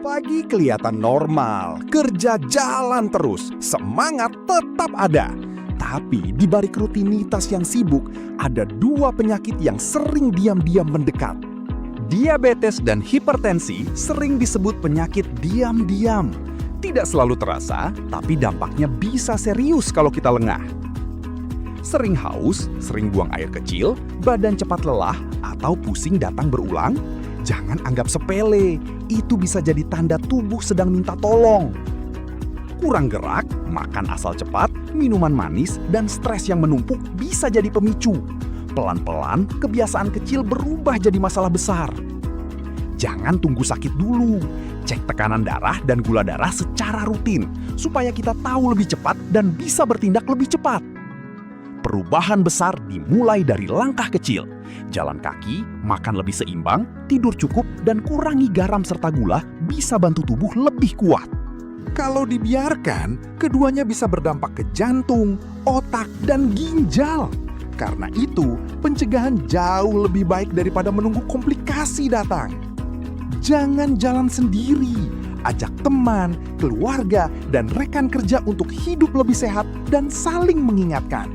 Pagi kelihatan normal, kerja jalan terus, semangat tetap ada. Tapi di balik rutinitas yang sibuk, ada dua penyakit yang sering diam-diam mendekat. Diabetes dan hipertensi sering disebut penyakit diam-diam. Tidak selalu terasa, tapi dampaknya bisa serius kalau kita lengah. Sering haus, sering buang air kecil, badan cepat lelah, atau pusing datang berulang? Jangan anggap sepele, itu bisa jadi tanda tubuh sedang minta tolong. Kurang gerak, makan asal cepat, minuman manis, dan stres yang menumpuk bisa jadi pemicu. Pelan-pelan, kebiasaan kecil berubah jadi masalah besar. Jangan tunggu sakit dulu. Cek tekanan darah dan gula darah secara rutin, supaya kita tahu lebih cepat dan bisa bertindak lebih cepat. Perubahan besar dimulai dari langkah kecil. Jalan kaki, makan lebih seimbang, tidur cukup, dan kurangi garam serta gula bisa bantu tubuh lebih kuat. Kalau dibiarkan, keduanya bisa berdampak ke jantung, otak, dan ginjal. Karena itu, pencegahan jauh lebih baik daripada menunggu komplikasi datang. Jangan jalan sendiri. Ajak teman, keluarga, dan rekan kerja untuk hidup lebih sehat dan saling mengingatkan.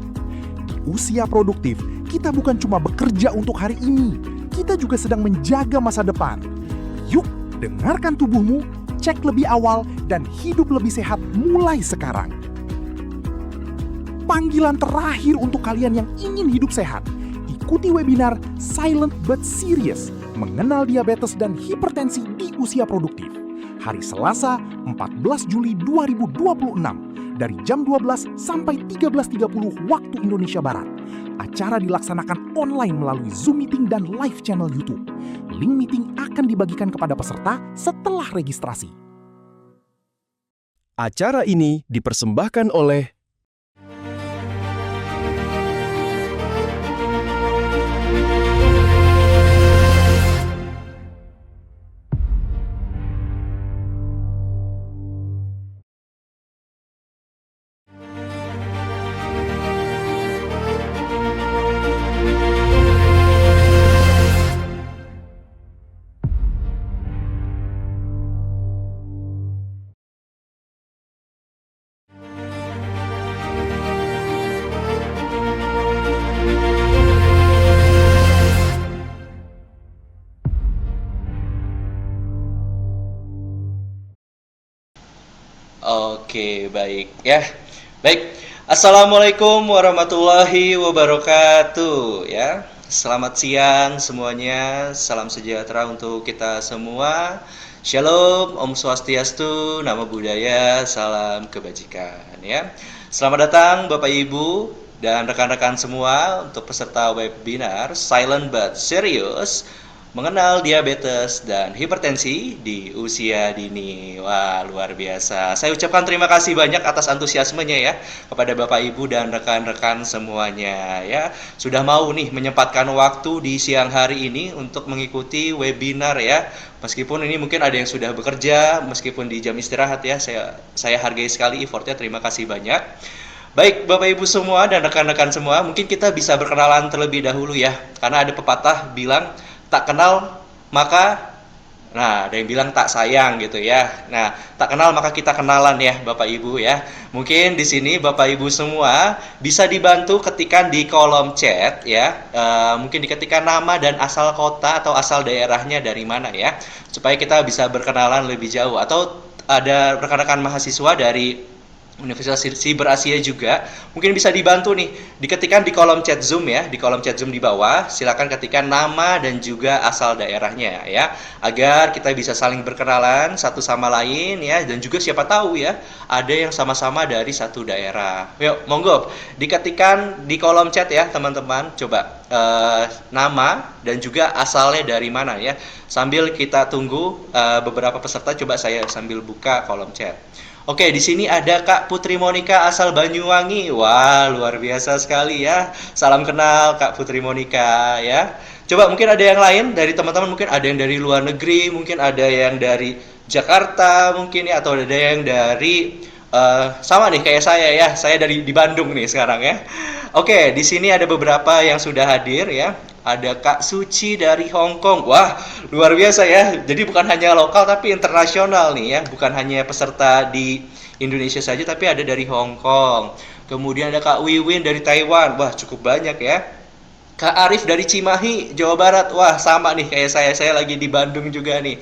Usia produktif, kita bukan cuma bekerja untuk hari ini, kita juga sedang menjaga masa depan. Yuk, dengarkan tubuhmu, cek lebih awal, dan hidup lebih sehat mulai sekarang. Panggilan terakhir untuk kalian yang ingin hidup sehat. Ikuti webinar Silent But Serious, mengenal diabetes dan hipertensi di usia produktif. Hari Selasa, 14 Juli 2026. Dari jam 12 sampai 13.30 waktu Indonesia Barat. Acara dilaksanakan online melalui Zoom Meeting dan live channel YouTube. Link meeting akan dibagikan kepada peserta setelah registrasi. Acara ini dipersembahkan oleh Oke, baik ya. Baik. Assalamualaikum warahmatullahi wabarakatuh ya. Selamat siang semuanya. Salam sejahtera untuk kita semua. Shalom, Om Swastiastu, Namo Buddhaya, salam kebajikan ya. Selamat datang Bapak Ibu dan rekan-rekan semua untuk peserta webinar Silent But Serious, mengenal diabetes dan hipertensi di usia dini. Wah, luar biasa. Saya ucapkan terima kasih banyak atas antusiasmenya ya kepada Bapak Ibu dan rekan-rekan semuanya ya. Sudah mau nih menyempatkan waktu di siang hari ini untuk mengikuti webinar ya. Meskipun ini mungkin ada yang sudah bekerja, meskipun di jam istirahat ya. Saya hargai sekali effortnya. Terima kasih banyak. Baik, Bapak Ibu semua dan rekan-rekan semua, mungkin kita bisa berkenalan terlebih dahulu ya. Karena ada pepatah bilang tak kenal maka, nah ada yang bilang tak sayang gitu ya. Nah, tak kenal maka kita kenalan ya Bapak Ibu ya. Mungkin di sini Bapak Ibu semua bisa dibantu ketikkan di kolom chat ya. Mungkin diketikkan nama dan asal kota atau asal daerahnya dari mana ya. Supaya kita bisa berkenalan lebih jauh. Atau ada rekan-rekan mahasiswa dari Universitas Siber Asia juga, mungkin bisa dibantu nih, diketikkan di kolom chat Zoom ya, di kolom chat Zoom di bawah, silakan ketikkan nama dan juga asal daerahnya ya, agar kita bisa saling berkenalan satu sama lain ya, dan juga siapa tahu ya, ada yang sama-sama dari satu daerah. Yuk, monggo, diketikkan di kolom chat ya teman-teman, coba nama dan juga asalnya dari mana ya, sambil kita tunggu beberapa peserta, coba saya sambil buka kolom chat. Oke, di sini ada Kak Putri Monika asal Banyuwangi. Wah, luar biasa sekali ya. Salam kenal Kak Putri Monika ya. Coba mungkin ada yang lain dari teman-teman, mungkin ada yang dari luar negeri, mungkin ada yang dari Jakarta mungkin ya, atau ada yang dari Sama nih kayak saya ya, saya di Bandung nih sekarang ya. Oke, di sini ada beberapa yang sudah hadir ya. Ada Kak Suci dari Hong Kong. Wah, luar biasa ya. Jadi bukan hanya lokal tapi internasional nih ya. Bukan hanya peserta di Indonesia saja tapi ada dari Hong Kong. Kemudian ada Kak Wiwin dari Taiwan. Wah, cukup banyak ya. Kak Arif dari Cimahi, Jawa Barat. Wah, sama nih kayak saya lagi di Bandung juga nih.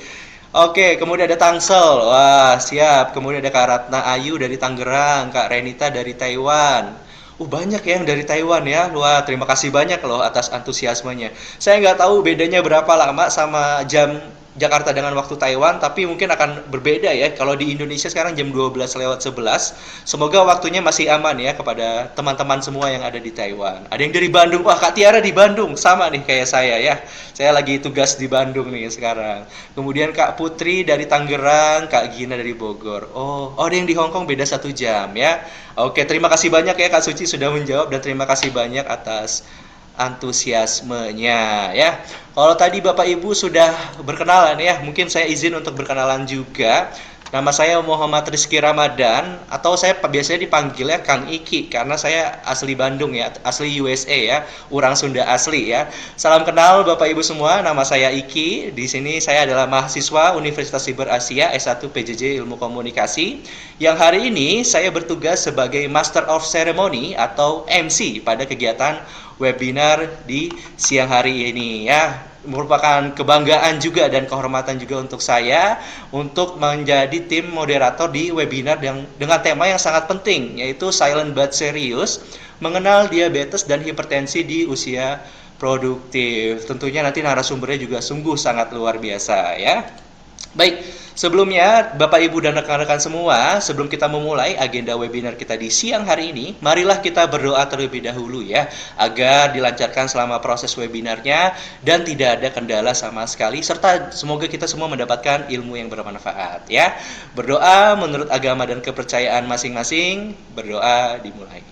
Oke, kemudian ada Tangsel. Wah, siap. Kemudian ada Kak Ratna Ayu dari Tangerang, Kak Renita dari Taiwan. Banyak ya yang dari Taiwan ya. Wah, terima kasih banyak loh atas antusiasmenya. Saya nggak tahu bedanya berapa lama sama jam Jakarta dengan waktu Taiwan, tapi mungkin akan berbeda ya. Kalau di Indonesia sekarang jam 12:11. Semoga waktunya masih aman ya kepada teman-teman semua yang ada di Taiwan. Ada yang dari Bandung. Wah, Kak Tiara di Bandung. Sama nih kayak saya ya. Saya lagi tugas di Bandung nih sekarang. Kemudian Kak Putri dari Tangerang, Kak Gina dari Bogor. Ada yang di Hong Kong beda 1 jam ya. Oke, terima kasih banyak ya Kak Suci sudah menjawab dan terima kasih banyak atas antusiasmenya ya. Kalau tadi Bapak Ibu sudah berkenalan ya, mungkin saya izin untuk berkenalan juga. Nama saya Muhammad Rizky Ramadan atau saya biasanya dipanggilnya Kang Iki karena saya asli Bandung ya, asli USA ya, orang Sunda asli ya. Salam kenal Bapak Ibu semua, nama saya Iki. Di sini saya adalah mahasiswa Universitas Siber Asia S1 PJJ Ilmu Komunikasi yang hari ini saya bertugas sebagai Master of Ceremony atau MC pada kegiatan webinar di siang hari ini ya. Merupakan kebanggaan juga dan kehormatan juga untuk saya untuk menjadi tim moderator di webinar yang dengan tema yang sangat penting yaitu Silent But Serious, mengenal diabetes dan hipertensi di usia produktif. Tentunya nanti narasumbernya juga sungguh sangat luar biasa ya. Baik, sebelumnya Bapak Ibu dan rekan-rekan semua, sebelum kita memulai agenda webinar kita di siang hari ini, marilah kita berdoa terlebih dahulu ya, agar dilancarkan selama proses webinarnya dan tidak ada kendala sama sekali, serta semoga kita semua mendapatkan ilmu yang bermanfaat ya. Berdoa menurut agama dan kepercayaan masing-masing, berdoa dimulai.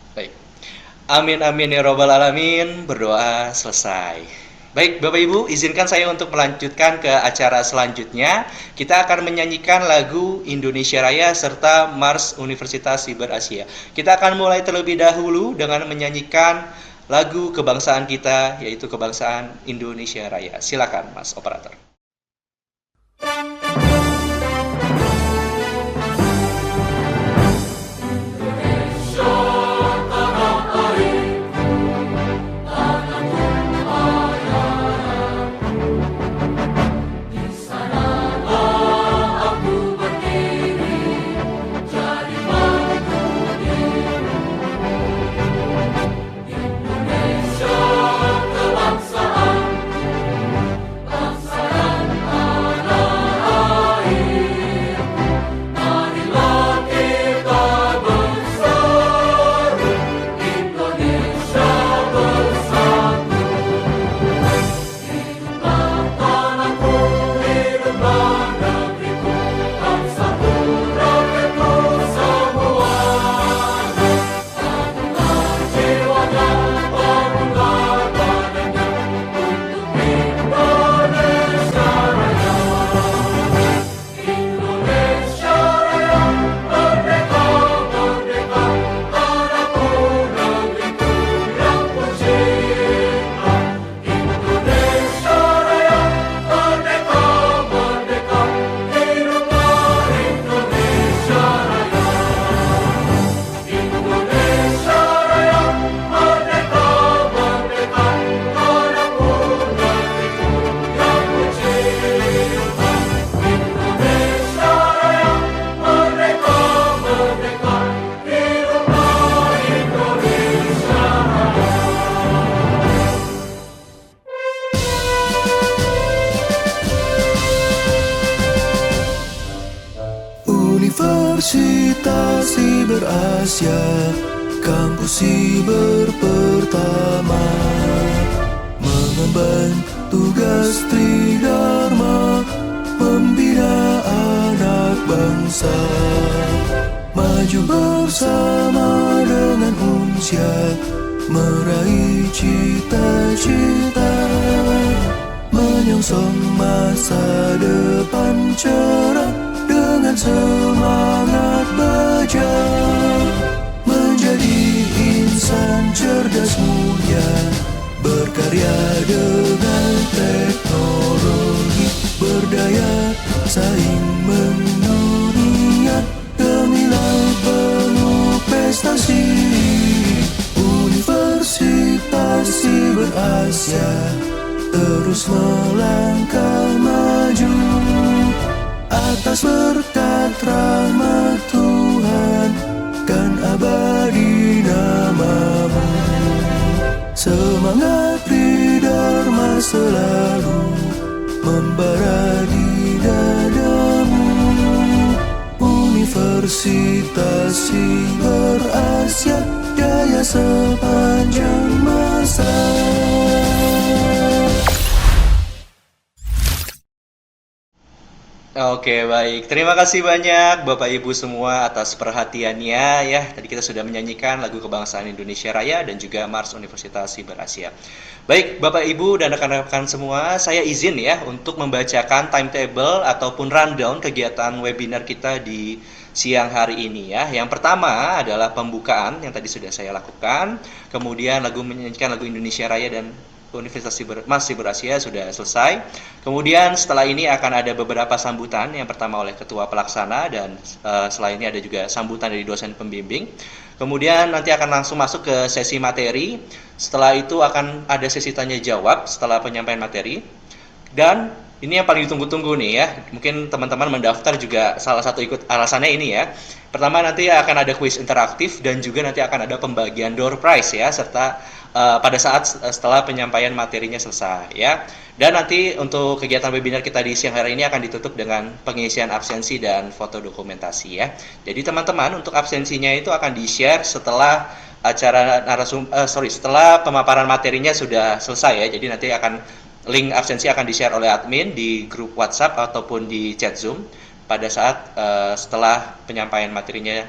Baik. Amin amin ya robbal alamin. Berdoa selesai. Baik, Bapak Ibu, izinkan saya untuk melanjutkan ke acara selanjutnya. Kita akan menyanyikan lagu Indonesia Raya serta Mars Universitas Siber Asia. Kita akan mulai terlebih dahulu dengan menyanyikan lagu kebangsaan kita, yaitu kebangsaan Indonesia Raya. Silakan, Mas Operator. Universitas Siber Asia, kampus siber pertama, mengemban tugas tridharma, membina anak bangsa, maju bersama dengan Unsyad, meraih cita-cita, menyongsong masa depan cerah dengan semangat baja, menjadi insan cerdas mulia, berkarya dengan teknologi, berdaya saing mendunia, gemilang penuh prestasi. Universitas Siber Asia terus melangkah maju atas berkat rahmat Tuhan, kan abadi namamu. Semangat Tridharma selalu membara di dadamu. Universitas Siber Asia, jaya sepanjang masa. Oke, baik. Terima kasih banyak Bapak Ibu semua atas perhatiannya ya. Tadi kita sudah menyanyikan lagu kebangsaan Indonesia Raya dan juga Mars Universitas Siber Asia. Baik, Bapak Ibu dan rekan-rekan semua, saya izin ya untuk membacakan timetable ataupun rundown kegiatan webinar kita di siang hari ini ya. Yang pertama adalah pembukaan yang tadi sudah saya lakukan. Kemudian menyanyikan lagu Indonesia Raya dan Universitas Mars Siber Asia sudah selesai. Kemudian setelah ini akan ada beberapa sambutan. Yang pertama oleh Ketua Pelaksana dan setelah ini ada juga sambutan dari dosen pembimbing. Kemudian nanti akan langsung masuk ke sesi materi. Setelah itu akan ada sesi tanya jawab setelah penyampaian materi. Dan ini yang paling ditunggu-tunggu nih ya. Mungkin teman-teman mendaftar juga salah satu ikut alasannya ini ya. Pertama nanti akan ada kuis interaktif dan juga nanti akan ada pembagian door prize ya, serta pada saat setelah penyampaian materinya selesai ya. Dan nanti untuk kegiatan webinar kita di siang hari ini akan ditutup dengan pengisian absensi dan foto dokumentasi ya. Jadi teman-teman untuk absensinya itu akan di-share setelah setelah pemaparan materinya sudah selesai ya. Jadi nanti link absensi akan di-share oleh admin di grup WhatsApp ataupun di chat Zoom pada saat setelah penyampaian materinya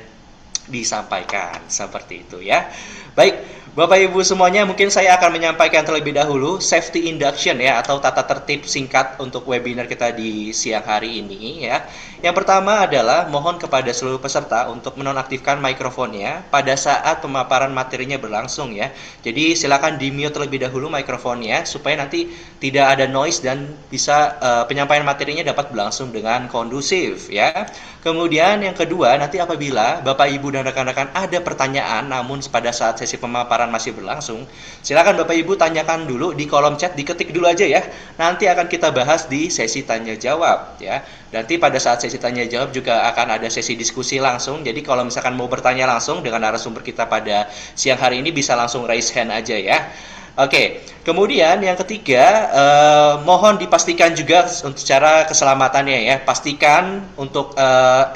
disampaikan, seperti itu ya. Baik, Bapak Ibu semuanya, mungkin saya akan menyampaikan terlebih dahulu safety induction ya, atau tata tertib singkat untuk webinar kita di siang hari ini ya. Yang pertama adalah mohon kepada seluruh peserta untuk menonaktifkan mikrofonnya pada saat pemaparan materinya berlangsung ya. Jadi silakan di-mute terlebih dahulu mikrofonnya supaya nanti tidak ada noise dan bisa penyampaian materinya dapat berlangsung dengan kondusif ya. Kemudian yang kedua, nanti apabila Bapak Ibu dan rekan-rekan ada pertanyaan namun pada saat sesi pemaparan masih berlangsung, silakan Bapak Ibu tanyakan dulu di kolom chat, diketik dulu aja ya. Nanti akan kita bahas di sesi tanya jawab ya. Nanti pada saat sesi tanya jawab juga akan ada sesi diskusi langsung. Jadi kalau misalkan mau bertanya langsung dengan narasumber kita pada siang hari ini bisa langsung raise hand aja ya. Oke, kemudian yang ketiga, mohon dipastikan juga untuk secara keselamatannya ya. Pastikan untuk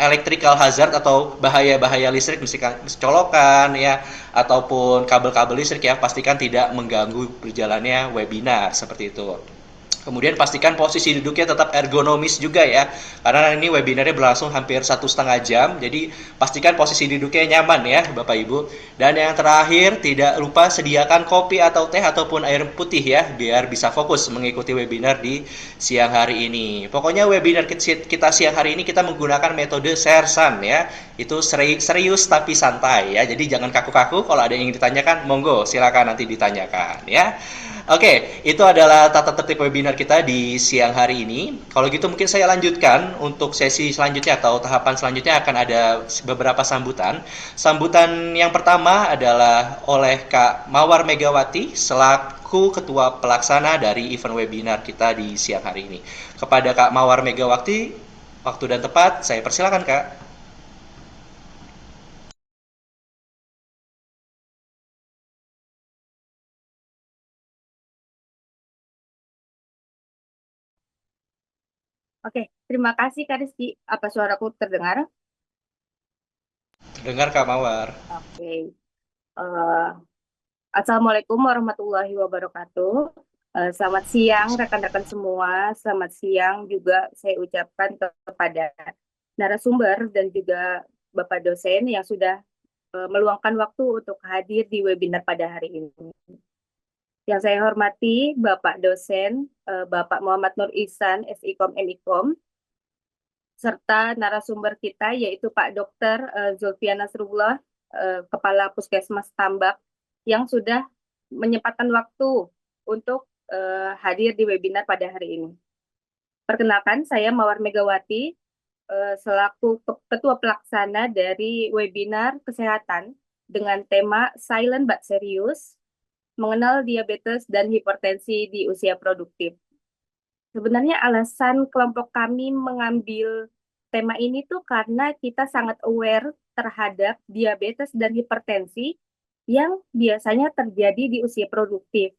electrical hazard atau bahaya-bahaya listrik, misalkan colokan ya, ataupun kabel-kabel listrik ya, pastikan tidak mengganggu berjalannya webinar, seperti itu. Kemudian pastikan posisi duduknya tetap ergonomis juga ya, karena ini webinarnya berlangsung hampir 1,5 jam, jadi pastikan posisi duduknya nyaman ya Bapak Ibu. Dan yang terakhir, tidak lupa sediakan kopi atau teh ataupun air putih ya, biar bisa fokus mengikuti webinar di siang hari ini. Pokoknya webinar kita siang hari ini kita menggunakan metode sersan ya, itu serius tapi santai ya, jadi jangan kaku-kaku. Kalau ada yang ingin ditanyakan, monggo silakan nanti ditanyakan ya. Oke, itu adalah tata tertib webinar kita di siang hari ini. Kalau gitu mungkin saya lanjutkan untuk sesi selanjutnya atau tahapan selanjutnya akan ada beberapa sambutan. Sambutan yang pertama adalah oleh Kak Mawar Megawati selaku Ketua Pelaksana dari event webinar kita di siang hari ini. Kepada Kak Mawar Megawati, waktu dan tepat, saya persilakan Kak. Oke, terima kasih Kak Rizky. Apa suaraku terdengar? Dengar Kak Mawar. Oke. Assalamualaikum warahmatullahi wabarakatuh. Selamat siang rekan-rekan semua. Selamat siang juga saya ucapkan kepada narasumber dan juga Bapak dosen yang sudah meluangkan waktu untuk hadir di webinar pada hari ini. Yang saya hormati Bapak dosen, Bapak Muhammad Nur Ihsan, SIKOM MIKOM, serta narasumber kita yaitu Pak Dr. Zulfian Nasrullah, Kepala Puskesmas Tambak, yang sudah menyempatkan waktu untuk hadir di webinar pada hari ini. Perkenalkan, saya Mawar Megawati, selaku Ketua Pelaksana dari webinar kesehatan dengan tema Silent but Serious, mengenal diabetes dan hipertensi di usia produktif. Sebenarnya alasan kelompok kami mengambil tema ini tuh karena kita sangat aware terhadap diabetes dan hipertensi yang biasanya terjadi di usia produktif.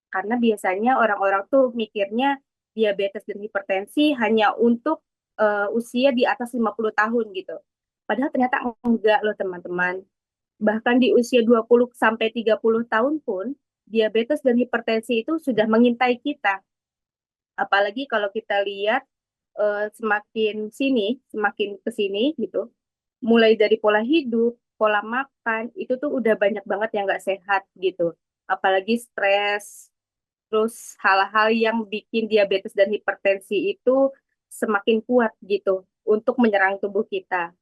Karena biasanya orang-orang tuh mikirnya diabetes dan hipertensi hanya untuk usia di atas 50 tahun gitu. Padahal ternyata enggak loh teman-teman. Bahkan di usia 20 sampai 30 tahun pun diabetes dan hipertensi itu sudah mengintai kita. Apalagi kalau kita lihat semakin ke sini gitu. Mulai dari pola hidup, pola makan, itu tuh udah banyak banget yang nggak sehat gitu. Apalagi stres, terus hal-hal yang bikin diabetes dan hipertensi itu semakin kuat gitu untuk menyerang tubuh kita.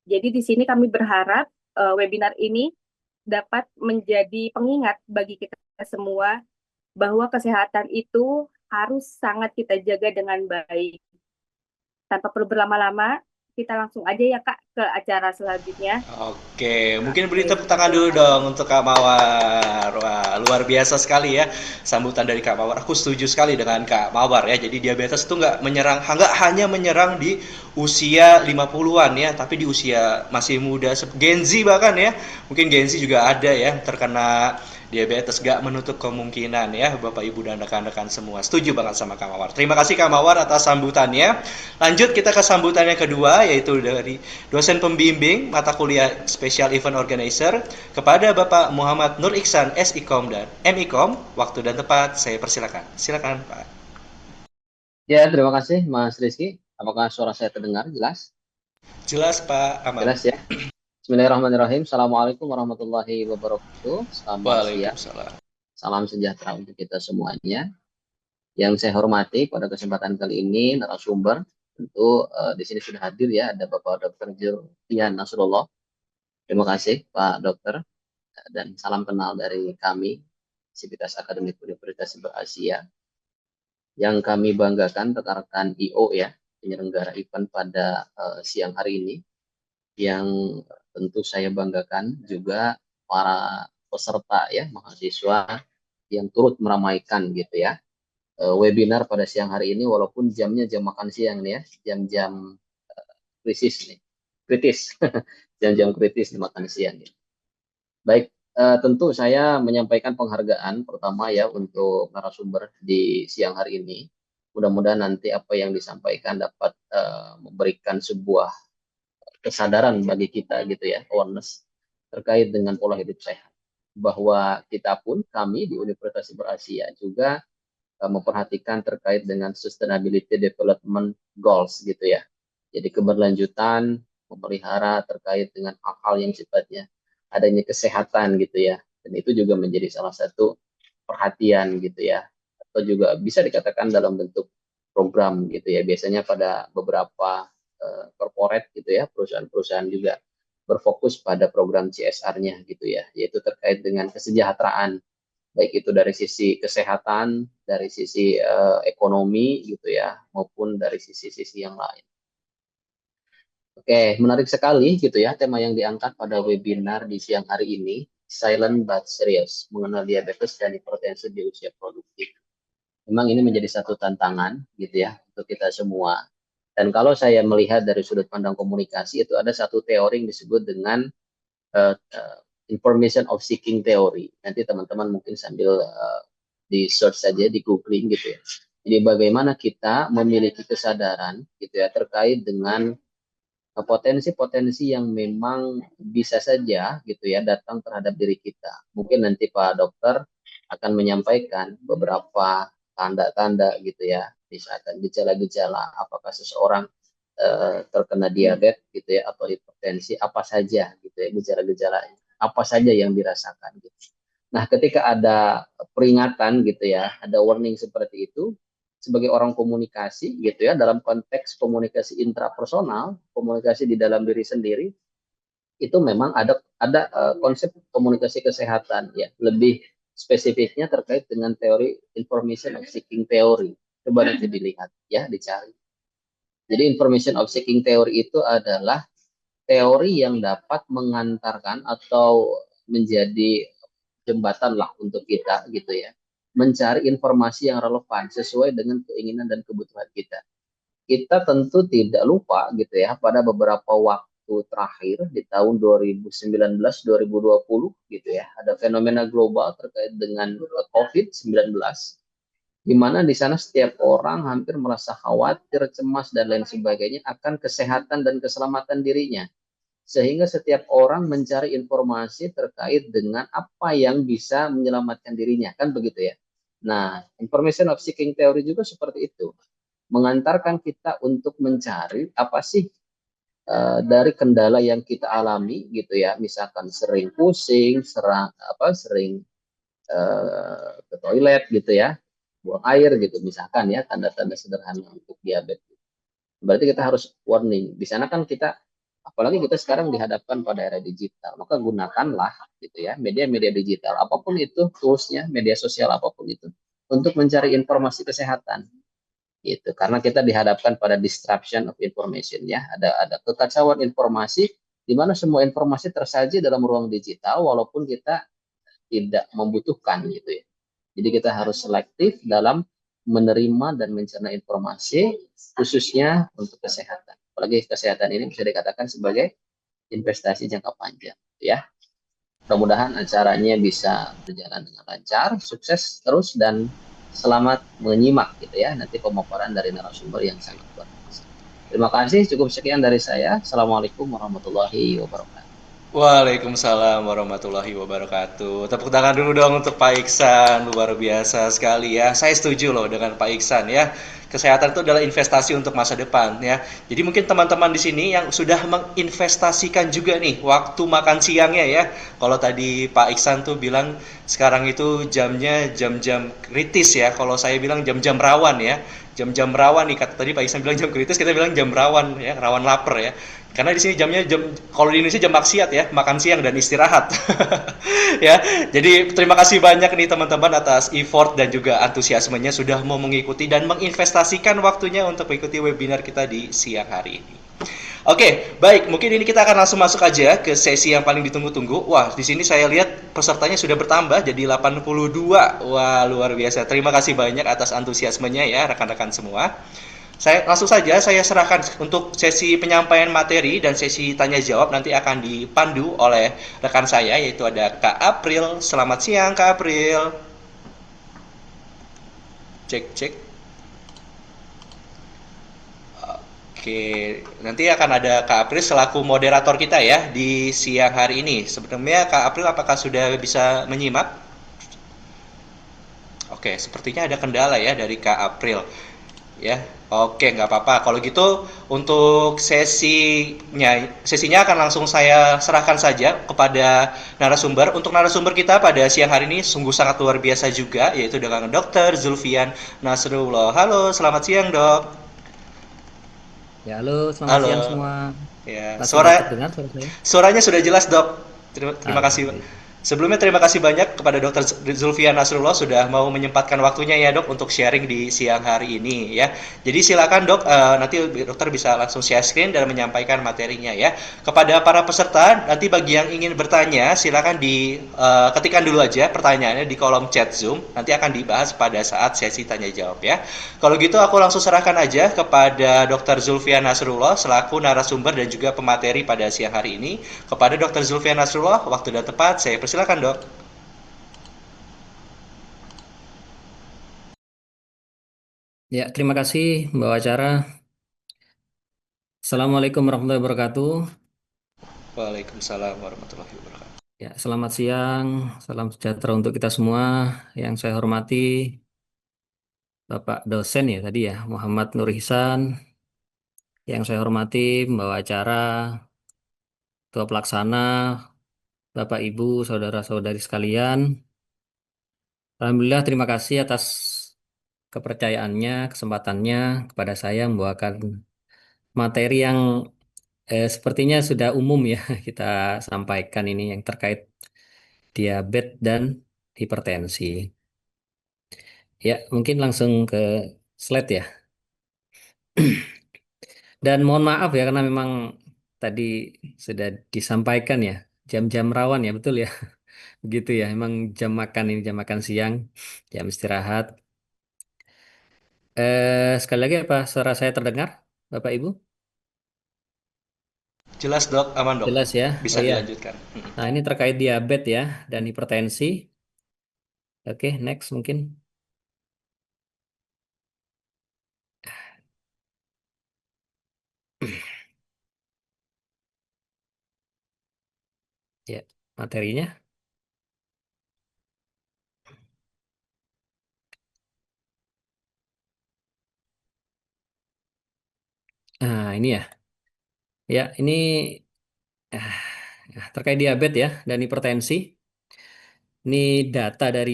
Jadi di sini kami berharap webinar ini dapat menjadi pengingat bagi kita semua bahwa kesehatan itu harus sangat kita jaga dengan baik. Tanpa perlu berlama-lama, kita langsung aja ya Kak ke acara selanjutnya. Oke, mungkin beri tepuk tangan dulu dong untuk Kak Mawar. Wah, luar biasa sekali ya sambutan dari Kak Mawar. Aku setuju sekali dengan Kak Mawar ya. Jadi diabetes itu nggak hanya menyerang di usia 50-an ya, tapi di usia masih muda, Gen Z bahkan ya. Mungkin Gen Z juga ada ya terkena diabetes, gak menutup kemungkinan ya Bapak Ibu dan rekan-rekan semua. Setuju banget sama Kak Mawar. Terima kasih Kak Mawar atas sambutannya. Lanjut kita ke sambutan yang kedua, yaitu dari dosen pembimbing mata kuliah Special Event Organizer kepada Bapak Muhammad Nur Ihsan, SIKOM dan MIKOM. Waktu dan tempat saya persilakan. Silakan Pak. Ya, terima kasih Mas Rizky. Apakah suara saya terdengar jelas? Jelas Pak Aman. Jelas ya. Bismillahirrahmanirrahim. Assalamualaikum warahmatullahi wabarakatuh. Selamat siang. Waalaikumsalam. Salam sejahtera untuk kita semuanya. Yang saya hormati pada kesempatan kali ini narasumber tentu di sini sudah hadir ya, ada Bapak Dr. Zulfian Nasrullah. Terima kasih Pak Dokter, dan salam kenal dari kami Sivitas Akademik Universitas Asia. Yang kami banggakan rekan-rekan IO ya, penyelenggara event pada siang hari ini. Yang tentu saya banggakan juga para peserta ya, mahasiswa yang turut meramaikan gitu ya webinar pada siang hari ini, walaupun jamnya jam makan siang nih ya, jam-jam kritis jam-jam kritis di makan siang ya. Baik, tentu saya menyampaikan penghargaan pertama ya untuk narasumber di siang hari ini. Mudah-mudahan nanti apa yang disampaikan dapat memberikan sebuah kesadaran bagi kita gitu ya, awareness terkait dengan pola hidup sehat. Bahwa kita pun, kami di Universitas Asia juga memperhatikan terkait dengan Sustainability Development Goals gitu ya. Jadi keberlanjutan, memelihara terkait dengan hal-hal yang sifatnya adanya kesehatan gitu ya. Dan itu juga menjadi salah satu perhatian gitu ya. Atau juga bisa dikatakan dalam bentuk program gitu ya. Biasanya pada beberapa corporate gitu ya, perusahaan-perusahaan juga berfokus pada program CSR-nya gitu ya, yaitu terkait dengan kesejahteraan, baik itu dari sisi kesehatan, dari sisi ekonomi gitu ya, maupun dari sisi-sisi yang lain. Oke, menarik sekali gitu ya tema yang diangkat pada webinar di siang hari ini, Silent but Serious, mengenal diabetes dan hipertensi di usia produktif. Memang ini menjadi satu tantangan gitu ya untuk kita semua. Dan kalau saya melihat dari sudut pandang komunikasi, itu ada satu teori yang disebut dengan information of seeking theory. Nanti teman-teman mungkin sambil di search saja, di googling gitu ya. Jadi bagaimana kita memiliki kesadaran gitu ya terkait dengan potensi-potensi yang memang bisa saja gitu ya datang terhadap diri kita. Mungkin nanti Pak Dokter akan menyampaikan beberapa tanda-tanda gitu ya, misalkan gejala-gejala apakah seseorang terkena diabetes gitu ya atau hipertensi apa saja gitu gitu ya, gejala-gejala apa saja yang dirasakan gitu. Nah, ketika ada peringatan gitu ya, ada warning seperti itu, sebagai orang komunikasi gitu ya, dalam konteks komunikasi intrapersonal, komunikasi di dalam diri sendiri, itu memang ada konsep komunikasi kesehatan ya, lebih spesifiknya terkait dengan teori information of seeking theory. Coba nanti dilihat ya, dicari. Jadi information of seeking theory itu adalah teori yang dapat mengantarkan atau menjadi jembatan lah untuk kita gitu ya, mencari informasi yang relevan sesuai dengan keinginan dan kebutuhan kita. Kita tentu tidak lupa gitu ya, pada beberapa waktu terakhir di tahun 2019-2020 gitu ya, ada fenomena global terkait dengan COVID-19, di mana di sana setiap orang hampir merasa khawatir, cemas, dan lain sebagainya akan kesehatan dan keselamatan dirinya. Sehingga setiap orang mencari informasi terkait dengan apa yang bisa menyelamatkan dirinya, kan begitu ya. Nah, information of seeking theory juga seperti itu. Mengantarkan kita untuk mencari apa sih dari kendala yang kita alami gitu ya. Misalkan sering pusing, sering ke toilet gitu ya, buang air gitu misalkan ya, tanda-tanda sederhana untuk diabetes. Berarti kita harus warning. Di sana kan kita, apalagi kita sekarang dihadapkan pada era digital, maka gunakanlah gitu ya media-media digital, apapun itu toolsnya, media sosial apapun itu, untuk mencari informasi kesehatan gitu. Karena kita dihadapkan pada disruption of information ya, ada kekacauan informasi di mana semua informasi tersaji dalam ruang digital walaupun kita tidak membutuhkan gitu ya. Jadi kita harus selektif dalam menerima dan mencerna informasi, khususnya untuk kesehatan. Apalagi kesehatan ini bisa dikatakan sebagai investasi jangka panjang, ya. Mudah-mudahan acaranya bisa berjalan dengan lancar, sukses terus, dan selamat menyimak gitu ya nanti pemaparan dari narasumber yang sangat luar biasa. Terima kasih, cukup sekian dari saya. Assalamualaikum warahmatullahi wabarakatuh. Waalaikumsalam warahmatullahi wabarakatuh. Tepuk tangan dulu dong untuk Pak Iksan, luar biasa sekali ya. Saya setuju loh dengan Pak Iksan ya. Kesehatan itu adalah investasi untuk masa depan ya. Jadi mungkin teman-teman di sini yang sudah menginvestasikan juga nih waktu makan siangnya ya. Kalau tadi Pak Iksan tuh bilang sekarang itu jamnya jam-jam kritis ya. Kalau saya bilang jam-jam rawan ya. Jam-jam rawan nih, kata tadi Pak Iksan bilang jam kritis, kita bilang jam rawan ya, rawan lapar ya. Karena di sini jamnya kalau di Indonesia jam maksiat ya, makan siang dan istirahat. Ya, jadi terima kasih banyak nih teman-teman atas effort dan juga antusiasmenya sudah mau mengikuti dan menginvestasikan waktunya untuk mengikuti webinar kita di siang hari ini. Oke, baik, mungkin ini kita akan langsung masuk aja ke sesi yang paling ditunggu-tunggu. Wah, di sini saya lihat pesertanya sudah bertambah jadi 82. Wah, luar biasa. Terima kasih banyak atas antusiasmenya ya rekan-rekan semua. Saya langsung saja saya serahkan untuk sesi penyampaian materi dan sesi tanya jawab nanti akan dipandu oleh rekan saya yaitu ada Kak April. Selamat siang Kak April. Cek cek. Oke, nanti akan ada Kak April selaku moderator kita ya di siang hari ini. Sebelumnya Kak April apakah sudah bisa menyimak? Oke, sepertinya ada kendala ya dari Kak April. Ya, oke, nggak apa-apa. Kalau gitu untuk sesinya akan langsung saya serahkan saja kepada narasumber. Untuk narasumber kita pada siang hari ini sungguh sangat luar biasa juga, yaitu dengan Dr. Zulfian Nasrullah. Halo, selamat siang dok. Ya, halo, selamat Halo. siang semua. Ya, Apakah sudah terdengar suara saya? suaranya sudah jelas dok. Terima kasih. Baik. Sebelumnya terima kasih banyak kepada Dr. Zulfian Nasrullah sudah mau menyempatkan waktunya ya dok untuk sharing di siang hari ini ya. Jadi silakan dok, nanti dokter bisa langsung share screen dan menyampaikan materinya ya. Kepada para peserta, nanti bagi yang ingin bertanya silakan ketikkan dulu aja pertanyaannya di kolom chat Zoom. Nanti akan dibahas pada saat sesi tanya jawab ya. Kalau gitu aku langsung serahkan aja kepada Dr. Zulfian Nasrullah selaku narasumber dan juga pemateri pada siang hari ini. Kepada Dr. Zulfian Nasrullah, waktu dan tepat saya silakan dok. Ya, terima kasih Mbak Acara. Assalamualaikum warahmatullahi wabarakatuh. Waalaikumsalam warahmatullahi wabarakatuh. Ya, selamat siang, salam sejahtera untuk kita semua. Yang saya hormati Bapak dosen ya tadi ya, Muhammad Nur Ihsan. Yang saya hormati Mbak Acara, Ketua Pelaksana, Bapak Ibu, saudara-saudari sekalian. Alhamdulillah, terima kasih atas kepercayaannya, kesempatannya kepada saya membawakan materi yang sepertinya sudah umum ya kita sampaikan ini yang terkait diabetes dan hipertensi. Ya, mungkin langsung ke slide ya. Dan mohon maaf ya karena memang tadi sudah disampaikan ya, jam-jam rawan ya, betul ya. Begitu ya, emang jam makan ini jam makan siang, jam istirahat. Sekali lagi apa suara saya terdengar, Bapak Ibu? Jelas dok, aman dok. Jelas ya. Bisa Oh ya. dilanjutkan. Nah, ini terkait diabetes ya dan hipertensi. Oke, next mungkin. Ya, materinya. Nah, ini ya. Ya, ini ah, terkait diabetes ya dan hipertensi. Ini data dari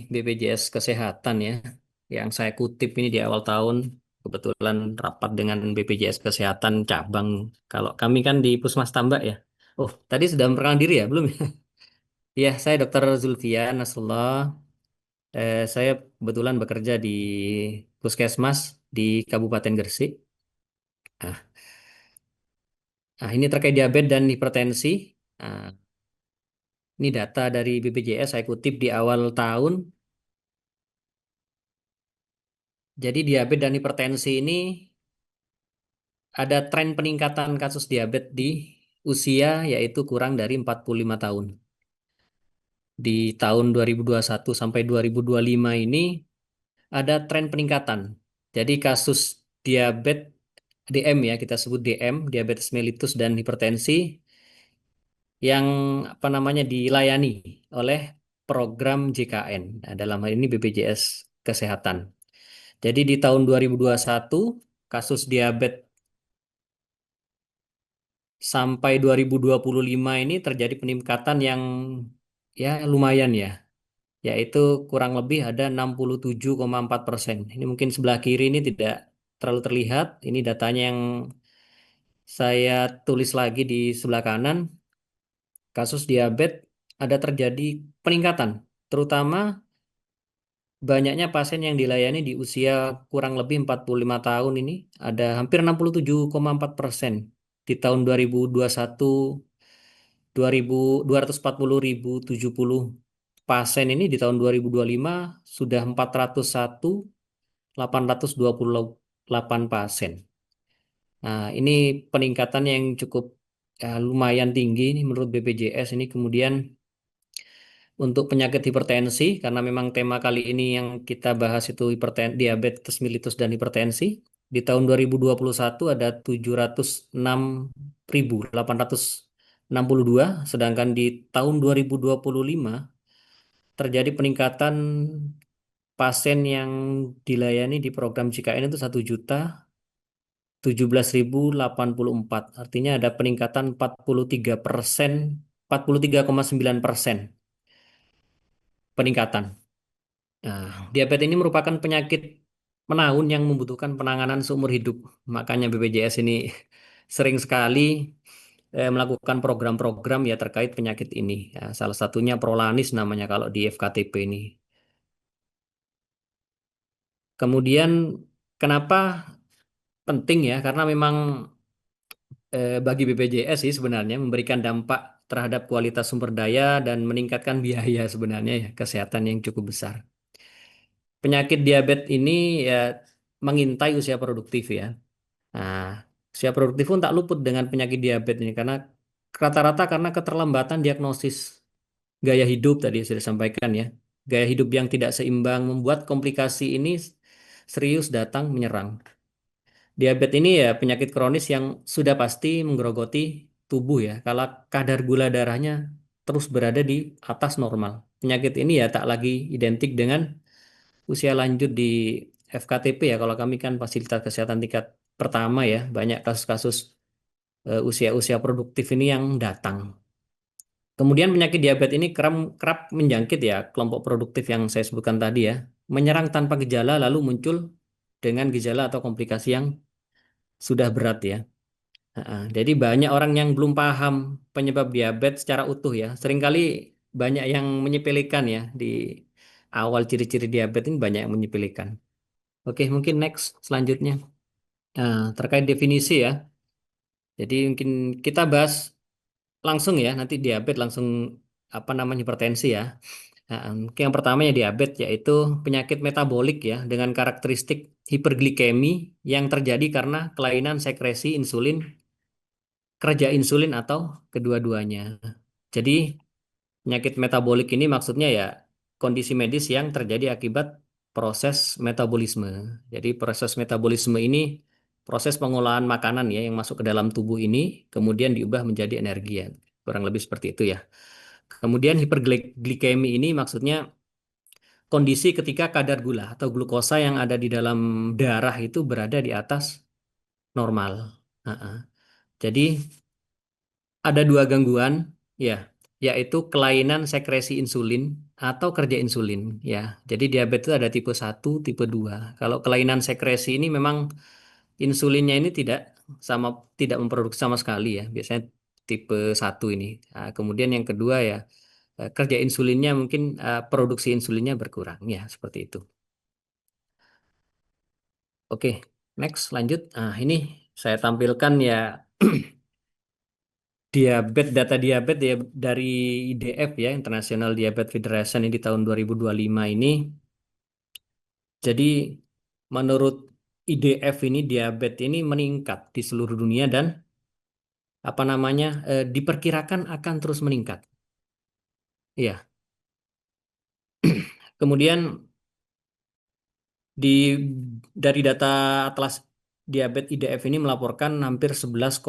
BPJS Kesehatan ya, yang saya kutip ini di awal tahun. Kebetulan rapat dengan BPJS Kesehatan cabang. Kalau kami kan di Pusmas Tambak ya. Oh, tadi sudah memperkenalkan diri ya, belum ya? Ya, saya Dr. Zulfian Nasrullah. Saya kebetulan bekerja di Puskesmas di Kabupaten Gresik. Nah, ini terkait diabetes dan hipertensi. Nah, ini data dari BPJS saya kutip di awal tahun. Jadi diabetes dan hipertensi ini ada tren peningkatan kasus diabetes di usia yaitu kurang dari 45 tahun. Di tahun 2021 sampai 2025 ini ada tren peningkatan. Jadi kasus diabetes DM ya, kita sebut DM, diabetes mellitus dan hipertensi yang apa namanya dilayani oleh program JKN. Nah, dalam hal ini BPJS Kesehatan. Jadi di tahun 2021 kasus diabetes sampai 2025 ini terjadi peningkatan yang ya lumayan ya, yaitu kurang lebih ada 67,4%. Ini mungkin sebelah kiri ini tidak terlalu terlihat, ini datanya yang saya tulis lagi di sebelah kanan, kasus diabetes ada terjadi peningkatan, terutama banyaknya pasien yang dilayani di usia kurang lebih 45 tahun ini, ada hampir 67,4%. Di tahun 2021 240.070 pasien ini di tahun 2025 sudah 401.828 pasien. Nah, ini peningkatan yang cukup lumayan tinggi ini menurut BPJS ini. Kemudian untuk penyakit hipertensi, karena memang tema kali ini yang kita bahas itu diabetes mellitus dan hipertensi. Di tahun 2021 ada 706.862, sedangkan di tahun 2025 terjadi peningkatan pasien yang dilayani di program JKN itu 1.017.084. Artinya ada peningkatan 43%, 43,9% peningkatan. Nah, diabetes ini merupakan penyakit menahun yang membutuhkan penanganan seumur hidup. Makanya BPJS ini sering sekali melakukan program-program ya terkait penyakit ini. Ya, salah satunya Prolanis namanya kalau di FKTP ini. Kemudian kenapa penting ya? Karena memang bagi BPJS sih sebenarnya memberikan dampak terhadap kualitas sumber daya dan meningkatkan biaya sebenarnya ya kesehatan yang cukup besar. Penyakit diabetes ini ya mengintai usia produktif ya. Nah, usia produktif pun tak luput dengan penyakit diabetes ini karena rata-rata karena keterlambatan diagnosis gaya hidup tadi sudah disampaikan ya. Gaya hidup yang tidak seimbang membuat komplikasi ini serius datang menyerang. Diabetes ini ya penyakit kronis yang sudah pasti menggerogoti tubuh ya. Kalau kadar gula darahnya terus berada di atas normal. Penyakit ini ya tak lagi identik dengan usia lanjut di FKTP ya. Kalau kami kan fasilitas kesehatan tingkat pertama ya, banyak kasus-kasus usia-usia produktif ini yang datang. Kemudian penyakit diabetes ini kerap menjangkit ya kelompok produktif yang saya sebutkan tadi ya, menyerang tanpa gejala lalu muncul dengan gejala atau komplikasi yang sudah berat ya. Jadi banyak orang yang belum paham penyebab diabetes secara utuh ya. Seringkali banyak yang menyepelekan ya di awal ciri-ciri diabetes ini banyak yang menyepelekan. Oke, mungkin next selanjutnya. Nah, terkait definisi ya. Jadi mungkin kita bahas langsung ya, nanti diabetes langsung apa namanya hipertensi ya. Nah, mungkin yang pertama ya diabetes yaitu penyakit metabolik ya dengan karakteristik hiperglikemi yang terjadi karena kelainan sekresi insulin, kerja insulin atau kedua-duanya. Jadi penyakit metabolik ini maksudnya ya kondisi medis yang terjadi akibat proses metabolisme. Jadi proses metabolisme ini proses pengolahan makanan ya yang masuk ke dalam tubuh ini kemudian diubah menjadi energi ya. Kurang lebih seperti itu ya. Kemudian hiperglikemi ini maksudnya kondisi ketika kadar gula atau glukosa yang ada di dalam darah itu berada di atas normal. Heeh. Jadi ada dua gangguan ya, yaitu kelainan sekresi insulin atau kerja insulin ya. Jadi diabetes itu ada tipe 1, tipe 2. Kalau kelainan sekresi ini memang insulinnya ini sama tidak memproduksi sama sekali ya. Biasanya tipe 1 ini. Nah, kemudian yang kedua ya kerja insulinnya mungkin produksi insulinnya berkurang ya, seperti itu. Oke, next lanjut. Nah, ini saya tampilkan ya data diabetes ya dari IDF ya, International Diabetes Federation ini di tahun 2025 ini. Jadi menurut IDF ini diabetes ini meningkat di seluruh dunia dan apa namanya diperkirakan akan terus meningkat. Iya. Kemudian di dari data Atlas Diabetes IDF ini melaporkan hampir 11,1%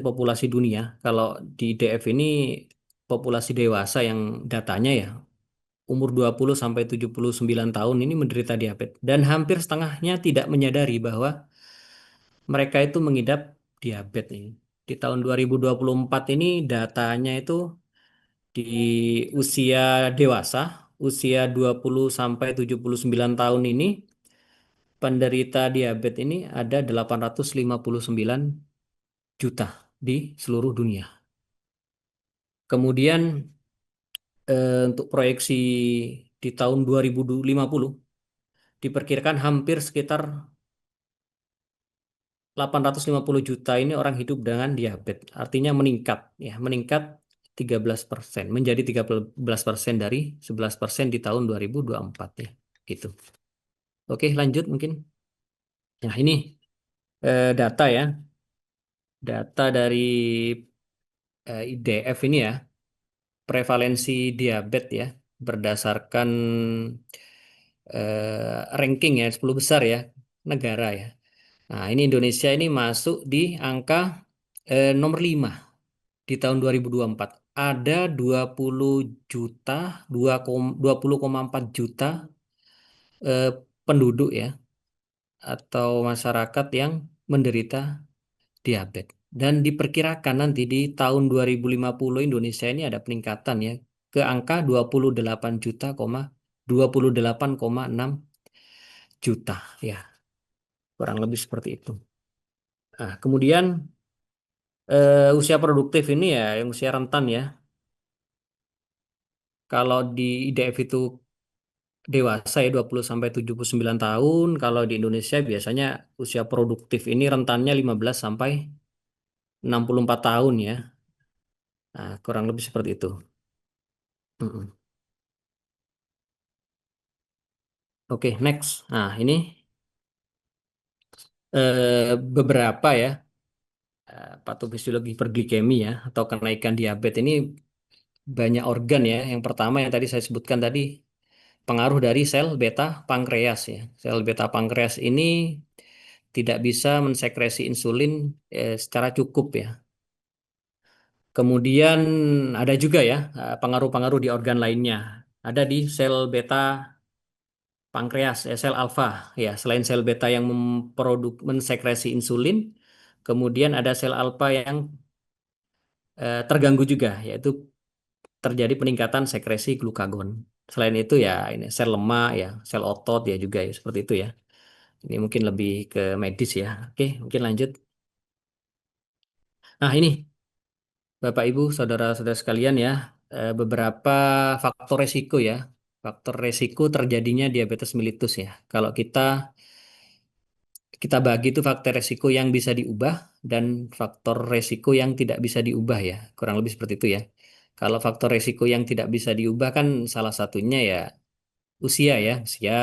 populasi dunia. Kalau di IDF ini populasi dewasa yang datanya ya umur 20 sampai 79 tahun ini menderita diabetes dan hampir setengahnya tidak menyadari bahwa mereka itu mengidap diabetes ini. Di tahun 2024 ini datanya itu di usia dewasa, usia 20 sampai 79 tahun ini penderita diabetes ini ada 859 juta di seluruh dunia. Kemudian untuk proyeksi di tahun 2050 diperkirakan hampir sekitar 850 juta ini orang hidup dengan diabetes. Artinya meningkat ya, meningkat 13%, menjadi 13% dari 11% di tahun 2024 ya. Gitu. Oke, lanjut mungkin. Nah, ini data ya. Data dari IDF ini ya, prevalensi diabetes ya berdasarkan ranking ya 10 besar ya negara ya. Nah, ini Indonesia ini masuk di angka nomor 5 di tahun 2024. Ada 20 juta, 20,4 juta eh, penduduk ya atau masyarakat yang menderita diabetes. Dan diperkirakan nanti di tahun 2050 Indonesia ini ada peningkatan ya ke angka 28 juta, 28,6 juta ya. Kurang lebih seperti itu. Nah, kemudian usia produktif ini ya yang usia rentan ya. Kalau di IDF itu dewasa ya 20 sampai 79 tahun, kalau di Indonesia biasanya usia produktif ini rentannya 15 sampai 64 tahun ya. Nah, kurang lebih seperti itu. Mm-mm. Oke, next. Nah, ini beberapa ya patofisiologi hiperglikemi ya atau kenaikan diabetes ini banyak organ ya. Yang pertama yang tadi saya sebutkan tadi pengaruh dari sel beta pankreas ya. Sel beta pankreas ini tidak bisa mensekresi insulin secara cukup ya. Kemudian ada juga ya pengaruh-pengaruh di organ lainnya. Ada di sel beta pankreas, sel alfa ya. Selain sel beta yang mensekresi insulin, Kemudian ada sel alfa yang terganggu juga, yaitu terjadi peningkatan sekresi glukagon. Selain itu ya ini sel lemak ya, sel otot ya juga ya seperti itu ya. Ini mungkin lebih ke medis ya. Oke, mungkin lanjut. Nah, ini Bapak Ibu, saudara-saudara sekalian ya, beberapa faktor resiko ya. Faktor resiko terjadinya diabetes mellitus ya. Kalau kita bagi itu faktor resiko yang bisa diubah dan faktor resiko yang tidak bisa diubah ya. Kurang lebih seperti itu ya. Kalau faktor resiko yang tidak bisa diubah kan salah satunya ya usia ya, usia.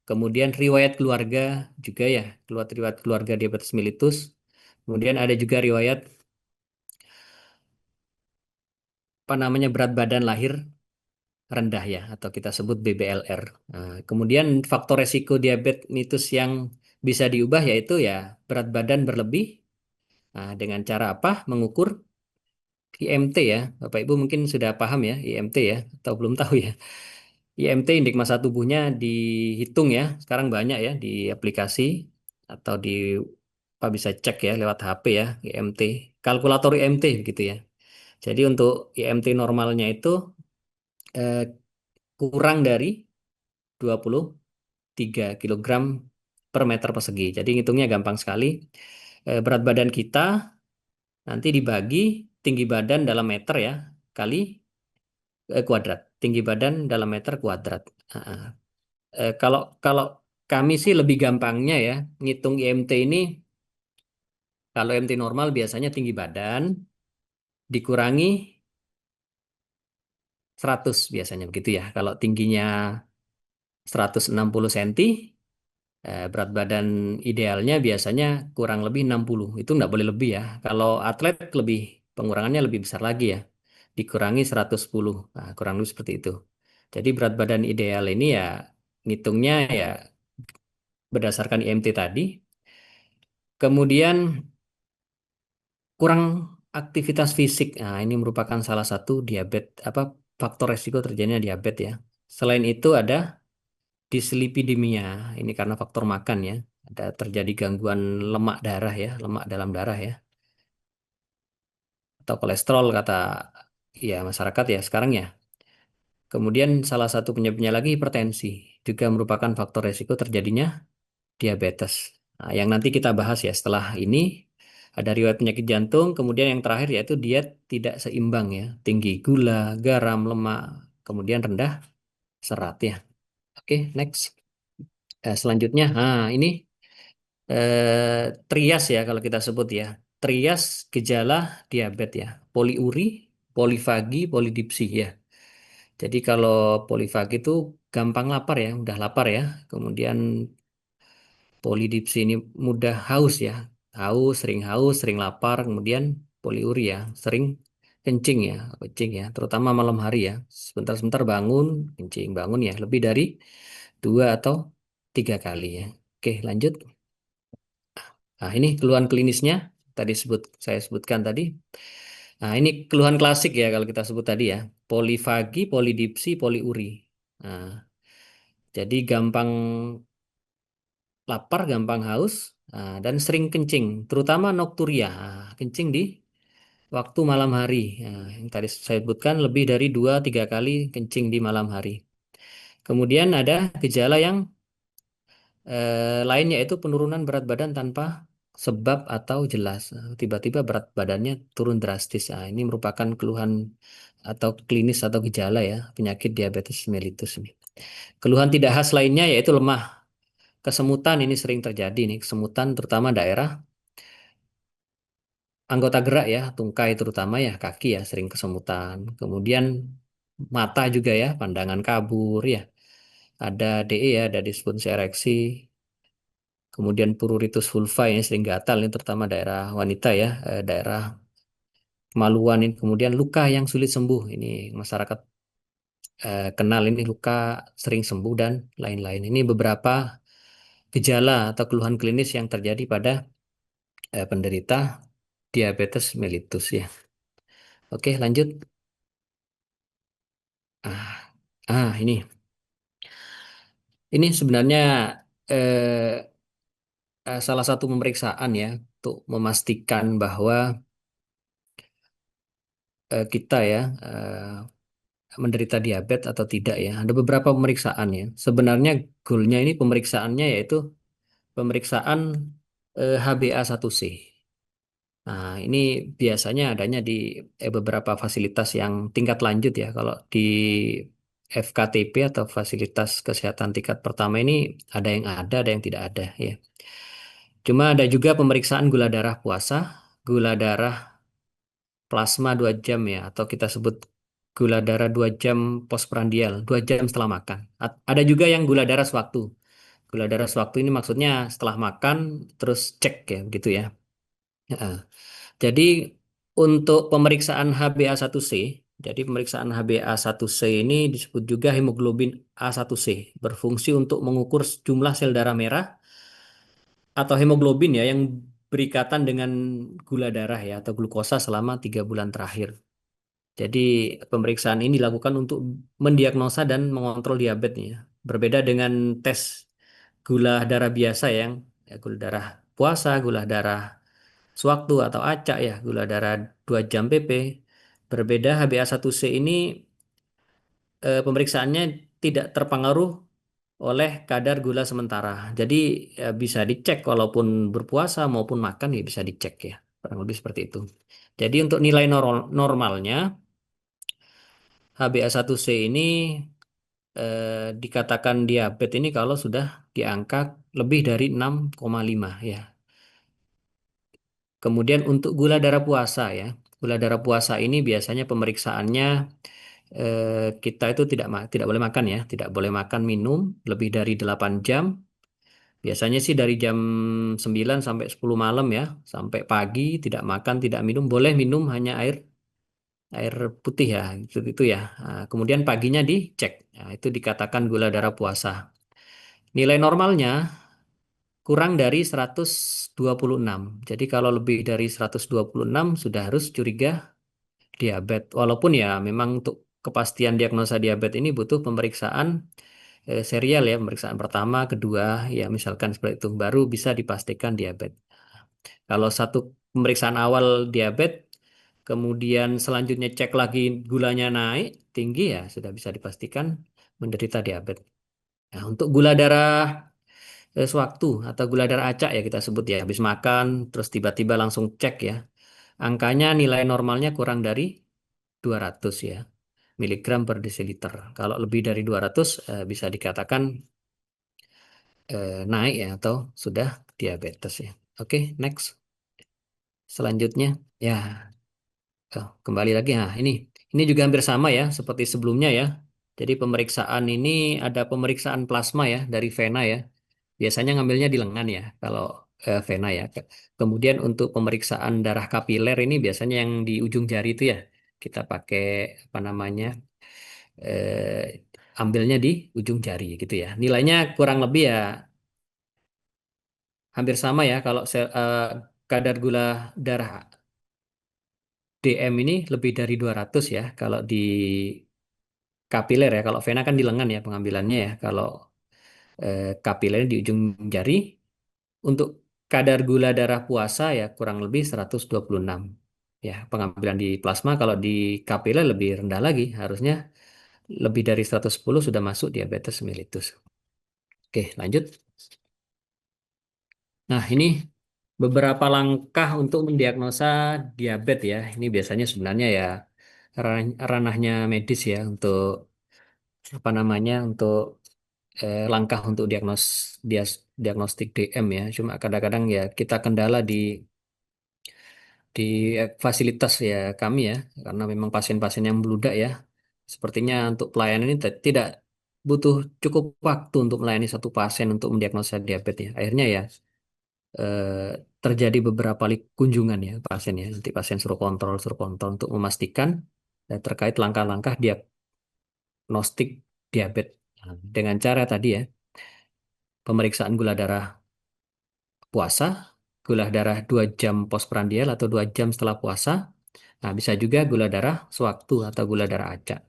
Kemudian riwayat keluarga juga ya, riwayat keluarga diabetes mellitus. Kemudian ada juga riwayat apa namanya berat badan lahir rendah ya, atau kita sebut BBLR. Nah, kemudian faktor resiko diabetes mellitus yang bisa diubah yaitu ya berat badan berlebih. Nah, dengan cara apa? Mengukur IMT ya. Bapak Ibu mungkin sudah paham ya IMT ya, atau belum tahu ya. IMT indeks massa tubuhnya dihitung ya. Sekarang banyak ya di aplikasi atau di apa bisa cek ya lewat HP ya IMT. Kalkulator IMT gitu ya. Jadi untuk IMT normalnya itu eh, kurang dari 23 kg per meter persegi. Jadi ngitungnya gampang sekali. Berat badan kita nanti dibagi tinggi badan dalam meter ya kali kuadrat. Tinggi badan dalam meter kuadrat. Ah, ah. Kalau kalau kami sih lebih gampangnya ya ngitung IMT ini, kalau IMT normal biasanya tinggi badan dikurangi 100 biasanya begitu ya. Kalau tingginya 160 cm, berat badan idealnya biasanya kurang lebih 60. Itu nggak boleh lebih ya. Kalau atlet lebih pengurangannya lebih besar lagi ya. Dikurangi 110. Nah, kurang lebih seperti itu. Jadi berat badan ideal ini ya ngitungnya ya berdasarkan IMT tadi. Kemudian kurang aktivitas fisik. Nah, ini merupakan salah satu diabetes apa faktor resiko terjadinya diabetes ya. Selain itu ada dislipidemia. Ini karena faktor makan ya. Ada terjadi gangguan lemak darah ya, lemak dalam darah ya, atau kolesterol kata ya masyarakat ya sekarang ya. Kemudian salah satu penyebabnya lagi hipertensi, juga merupakan faktor resiko terjadinya diabetes. Nah, yang nanti kita bahas ya setelah ini ada riwayat penyakit jantung, kemudian yang terakhir yaitu diet tidak seimbang ya, tinggi gula, garam, lemak, kemudian rendah serat ya. Oke, next. Selanjutnya, nah ini trias ya kalau kita sebut ya. Trias gejala diabetes ya. Poliuri, polifagi, polidipsi ya. Jadi kalau polifagi itu gampang lapar ya, udah lapar ya. Kemudian polidipsi ini mudah haus, sering lapar. Kemudian poliuri ya, sering kencing ya, terutama malam hari ya. Sebentar-sebentar bangun, kencing bangun ya, lebih dari 2 atau 3 kali ya. Oke, lanjut. Nah, ini keluhan klinisnya saya sebutkan tadi. Nah, ini keluhan klasik ya kalau kita sebut tadi ya. Polifagi, polidipsi, poliuri. Nah, jadi gampang lapar, gampang haus, dan sering kencing, terutama nokturia. Kencing di waktu malam hari. Nah, yang tadi saya sebutkan lebih dari 2-3 kali kencing di malam hari. Kemudian ada gejala yang lain yaitu penurunan berat badan tanpa sebab atau jelas. Tiba-tiba berat badannya turun drastis. Nah, ini merupakan keluhan atau klinis atau gejala ya penyakit diabetes mellitus ini. Keluhan tidak khas lainnya yaitu lemah. Kesemutan ini sering terjadi nih, kesemutan terutama daerah anggota gerak ya, tungkai terutama ya, kaki ya sering kesemutan. Kemudian mata juga ya, pandangan kabur ya. Ada DE ya, ada disfungsi ereksi. Kemudian pruritus vulva ini sering gatal ini terutama daerah wanita ya, daerah kemaluan ini. Kemudian luka yang sulit sembuh ini masyarakat kenal ini luka sering sembuh dan lain-lain. Ini beberapa gejala atau keluhan klinis yang terjadi pada penderita diabetes mellitus ya. Oke, lanjut. Ah, ini sebenarnya eh, salah satu pemeriksaan ya untuk memastikan bahwa kita ya menderita diabetes atau tidak ya. Ada beberapa pemeriksaan ya. Sebenarnya goalnya ini pemeriksaannya yaitu pemeriksaan HbA1c. Nah, ini biasanya adanya di beberapa fasilitas yang tingkat lanjut ya. Kalau di FKTP atau fasilitas kesehatan tingkat pertama ini ada yang tidak ada ya. Cuma ada juga pemeriksaan gula darah puasa, gula darah plasma 2 jam ya, atau kita sebut gula darah 2 jam postprandial, 2 jam setelah makan. Ada juga yang gula darah sewaktu. Gula darah sewaktu ini maksudnya setelah makan terus cek ya, begitu ya. Heeh. Jadi untuk pemeriksaan HbA1c, jadi pemeriksaan HbA1c ini disebut juga hemoglobin A1c, berfungsi untuk mengukur jumlah sel darah merah atau hemoglobin ya yang berikatan dengan gula darah ya atau glukosa selama 3 bulan terakhir. Jadi pemeriksaan ini dilakukan untuk mendiagnosa dan mengontrol diabetes ya. Berbeda dengan tes gula darah biasa yang ya, gula darah puasa, gula darah sewaktu atau acak ya, gula darah 2 jam PP. Berbeda HbA1c ini pemeriksaannya tidak terpengaruh oleh kadar gula sementara. Jadi bisa dicek walaupun berpuasa maupun makan ya bisa dicek ya. Kurang lebih seperti itu. Jadi untuk nilai normalnya HbA1c ini dikatakan diabetes ini kalau sudah di angka lebih dari 6,5 ya. Kemudian untuk gula darah puasa ya. Gula darah puasa ini biasanya pemeriksaannya kita itu tidak boleh makan ya, tidak boleh makan minum lebih dari 8 jam. Biasanya sih dari jam 9 sampai 10 malam ya, sampai pagi tidak makan, tidak minum, boleh minum hanya air putih ya, itu ya. Nah, kemudian paginya dicek. Nah, itu dikatakan gula darah puasa. Nilai normalnya kurang dari 126. Jadi kalau lebih dari 126 sudah harus curiga diabetes. Walaupun ya memang untuk kepastian diagnosa diabetes ini butuh pemeriksaan serial ya, pemeriksaan pertama, kedua, ya misalkan seperti itu baru bisa dipastikan diabetes. Kalau satu pemeriksaan awal diabetes, kemudian selanjutnya cek lagi gulanya naik tinggi ya sudah bisa dipastikan menderita diabetes. Nah, untuk gula darah sewaktu atau gula darah acak ya kita sebut ya habis makan terus tiba-tiba langsung cek ya. Angkanya nilai normalnya kurang dari 200 ya miligram per desiliter. Kalau lebih dari 200 bisa dikatakan naik ya atau sudah diabetes ya. Oke, next. Selanjutnya ya kembali lagi. Nah, ini juga hampir sama ya seperti sebelumnya ya. Jadi pemeriksaan ini ada pemeriksaan plasma ya dari vena ya. Biasanya ngambilnya di lengan ya kalau vena ya. Kemudian untuk pemeriksaan darah kapiler ini biasanya yang di ujung jari itu ya. Kita pakai apa namanya? Ambilnya di ujung jari gitu ya. Nilainya kurang lebih ya hampir sama ya kalau kadar gula darah DM ini lebih dari 200 ya kalau di kapiler ya. Kalau vena kan di lengan ya pengambilannya ya. Kalau kapiler di ujung jari. Untuk kadar gula darah puasa ya kurang lebih 126. Ya, pengambilan di plasma kalau di kapiler lebih rendah lagi, harusnya lebih dari 110 sudah masuk diabetes mellitus. Oke, lanjut. Nah, ini beberapa langkah untuk mendiagnosa diabetes ya. Ini biasanya sebenarnya ya ranahnya medis ya untuk apa namanya untuk langkah untuk diagnostik DM ya. Cuma kadang-kadang ya kita kendala di fasilitas ya kami ya karena memang pasien-pasien yang meludak ya sepertinya untuk pelayanan ini tidak butuh cukup waktu untuk melayani satu pasien untuk mendiagnosa diabetes ya akhirnya ya eh, terjadi beberapa kali kunjungan ya pasien ya nanti pasien suruh kontrol untuk memastikan terkait langkah-langkah diagnostik diabetes. Nah, dengan cara tadi ya pemeriksaan gula darah puasa, gula darah 2 jam postprandial atau 2 jam setelah puasa. Nah, bisa juga gula darah sewaktu atau gula darah acak.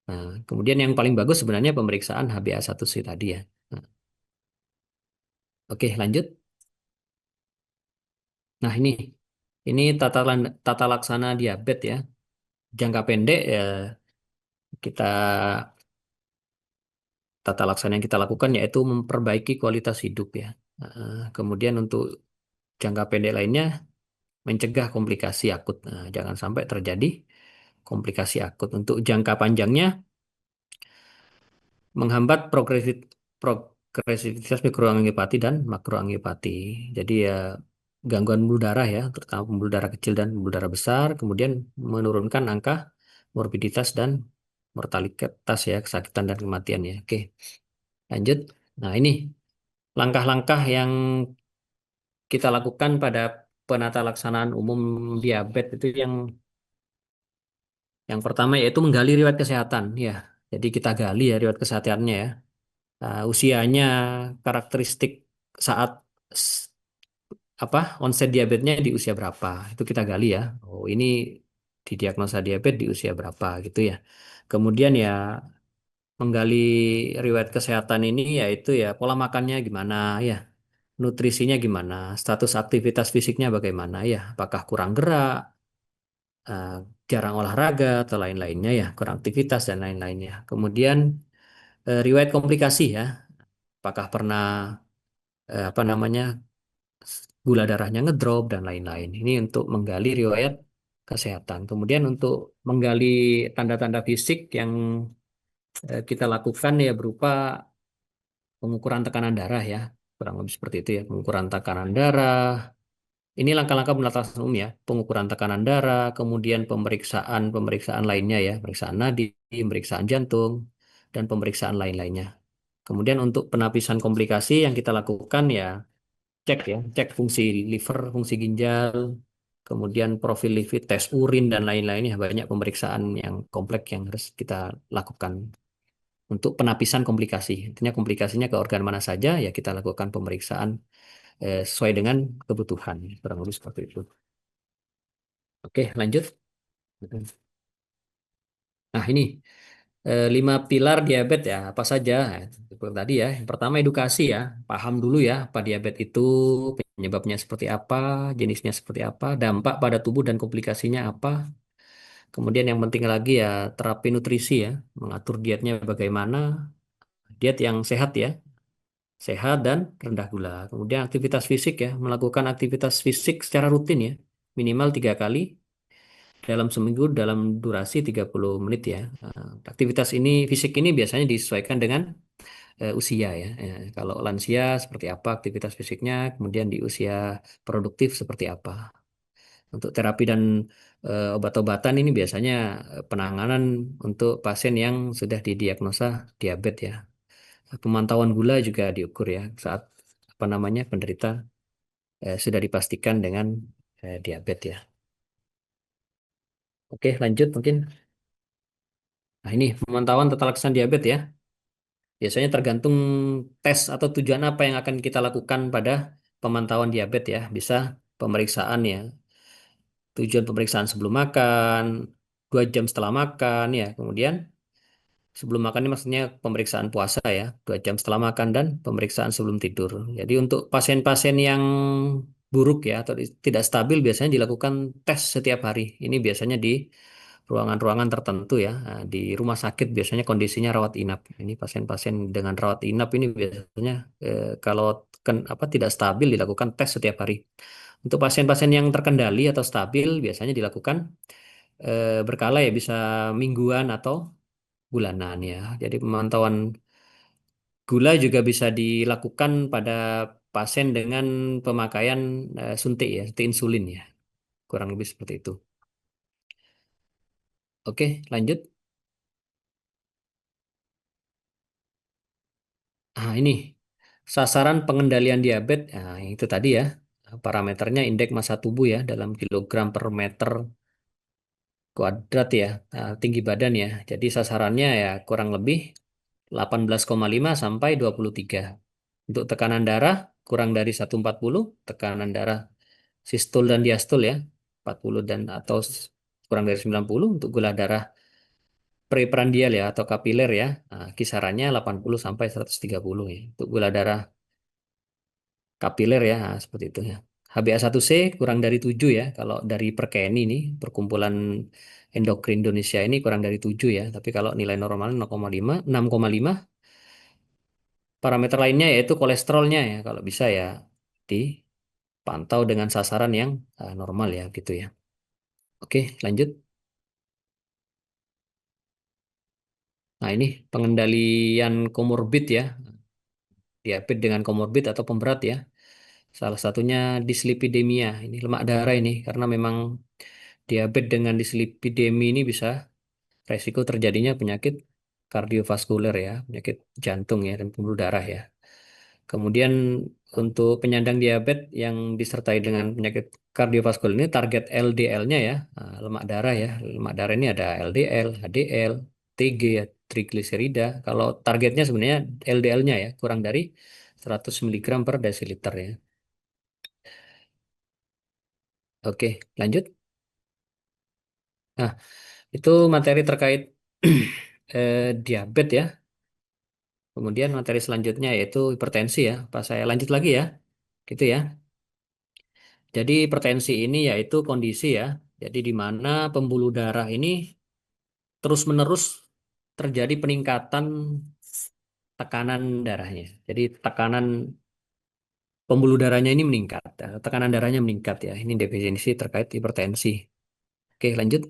Nah, kemudian yang paling bagus sebenarnya pemeriksaan HbA1c tadi ya. Nah, oke, lanjut. Nah, ini tata laksana diabetes ya. Jangka pendek ya kita tata laksana yang kita lakukan yaitu memperbaiki kualitas hidup ya. Kemudian untuk jangka pendek lainnya mencegah komplikasi akut. Jangan sampai terjadi komplikasi akut. Untuk jangka panjangnya menghambat progresivitas mikroangiopati dan makroangiopati. Jadi ya gangguan pembuluh darah ya, terutama pembuluh darah kecil dan pembuluh darah besar, kemudian menurunkan angka morbiditas dan mortalitas ya, kesakitan dan kematian ya. Oke, lanjut. Nah, ini langkah-langkah yang kita lakukan pada penata laksanaan umum diabetes itu yang pertama yaitu menggali riwayat kesehatan ya. Jadi kita gali ya riwayat kesehatannya ya. Usianya, karakteristik saat s- onset diabetesnya di usia berapa itu kita gali ya. Oh ini didiagnosa diabetes di usia berapa gitu ya. Kemudian ya menggali riwayat kesehatan ini yaitu ya pola makannya gimana ya, nutrisinya gimana, status aktivitas fisiknya bagaimana ya, apakah kurang gerak, eh, jarang olahraga atau lain-lainnya ya, kurang aktivitas dan lain-lainnya. Kemudian riwayat komplikasi ya, apakah pernah apa namanya gula darahnya ngedrop dan lain-lain. Ini untuk menggali riwayat kesehatan. Kemudian untuk menggali tanda-tanda fisik yang kita lakukan ya berupa pengukuran tekanan darah ya. Kurang lebih seperti itu ya, pengukuran tekanan darah. Ini langkah-langkah penatasan umum ya, pengukuran tekanan darah, kemudian pemeriksaan lainnya ya, pemeriksaan nadi, pemeriksaan jantung, dan pemeriksaan lain-lainnya. Kemudian untuk penapisan komplikasi yang kita lakukan ya cek fungsi liver, fungsi ginjal, kemudian profil lipid, tes urin dan lain-lainnya. Banyak pemeriksaan yang kompleks yang harus kita lakukan untuk penapisan komplikasi. Intinya komplikasinya ke organ mana saja ya kita lakukan pemeriksaan sesuai dengan kebutuhan. Kurang lebih seperti itu. Oke, lanjut. Nah, ini 5 pilar diabetes ya, apa saja? Seperti tadi ya, yang pertama edukasi ya, paham dulu ya, apa diabetes itu, penyebabnya seperti apa, jenisnya seperti apa, dampak pada tubuh dan komplikasinya apa. Kemudian yang penting lagi ya, terapi nutrisi ya, mengatur dietnya bagaimana, diet yang sehat dan rendah gula. Kemudian aktivitas fisik ya, melakukan aktivitas fisik secara rutin ya, minimal 3 kali dalam seminggu dalam durasi 30 menit ya. Aktivitas fisik ini biasanya disesuaikan dengan usia ya. Kalau lansia seperti apa aktivitas fisiknya, kemudian di usia produktif seperti apa. Untuk terapi dan obat-obatan ini biasanya penanganan untuk pasien yang sudah didiagnosa diabetes ya. Pemantauan gula juga diukur ya saat penderita sudah dipastikan dengan diabetes ya. Oke, lanjut mungkin. Nah, ini pemantauan tata laksana diabetes ya. Biasanya tergantung tes atau tujuan apa yang akan kita lakukan pada pemantauan diabetes ya. Bisa pemeriksaan ya. Tujuan pemeriksaan sebelum makan, 2 jam setelah makan ya. Kemudian sebelum makan ini maksudnya pemeriksaan puasa ya, 2 jam setelah makan dan pemeriksaan sebelum tidur. Jadi untuk pasien-pasien yang buruk ya atau tidak stabil biasanya dilakukan tes setiap hari. Ini biasanya di ruangan-ruangan tertentu ya. Nah, di rumah sakit biasanya kondisinya rawat inap. Ini pasien-pasien dengan rawat inap ini biasanya kalau tidak stabil dilakukan tes setiap hari. Untuk pasien-pasien yang terkendali atau stabil biasanya dilakukan berkala ya bisa mingguan atau bulanan ya. Jadi pemantauan gula juga bisa dilakukan pada pasien dengan pemakaian suntik insulin ya. Kurang lebih seperti itu. Oke, lanjut. Ini sasaran pengendalian diabetes. Nah, itu tadi ya. Parameternya indeks massa tubuh ya dalam kilogram per meter kuadrat ya. Tinggi badan ya. Jadi sasarannya ya kurang lebih 18,5 sampai 23. Untuk tekanan darah kurang dari 140, tekanan darah sistol dan diastol ya 40 dan atau kurang dari 90. Untuk gula darah preprandial ya atau kapiler ya, kisarannya 80 sampai 130 ya. Untuk gula darah kapiler ya, seperti itu ya. HbA1c kurang dari 7 ya. Kalau dari Perkeni ini, Perkumpulan Endokrin Indonesia ini kurang dari 7 ya. Tapi kalau nilai normal 0,5, 6,5. Parameter lainnya yaitu kolesterolnya ya. Kalau bisa ya dipantau dengan sasaran yang normal ya gitu ya. Oke, lanjut. Nah, ini pengendalian komorbid ya. Diabetes dengan komorbid atau pemberat ya. Salah satunya dislipidemia. Ini lemak darah ini karena memang diabetes dengan dislipidemia ini bisa resiko terjadinya penyakit kardiovaskuler ya, penyakit jantung ya dan pembuluh darah ya. Kemudian untuk penyandang diabetes yang disertai dengan penyakit kardiovaskuler ini target LDL-nya ya, lemak darah ya. Lemak darah ini ada LDL, HDL, TG, ya, trigliserida. Kalau targetnya sebenarnya LDL-nya ya, kurang dari 100 mg per desiliter ya. Oke, lanjut. Nah, itu materi terkait diabetes ya. Kemudian materi selanjutnya yaitu hipertensi ya. Pas saya lanjut lagi ya, gitu ya. Jadi hipertensi ini yaitu kondisi ya. Jadi di mana pembuluh darah ini terus-menerus terjadi peningkatan tekanan darahnya. Jadi tekanan pembuluh darahnya ini meningkat, tekanan darahnya meningkat ya. Ini definisi terkait hipertensi. Oke, lanjut.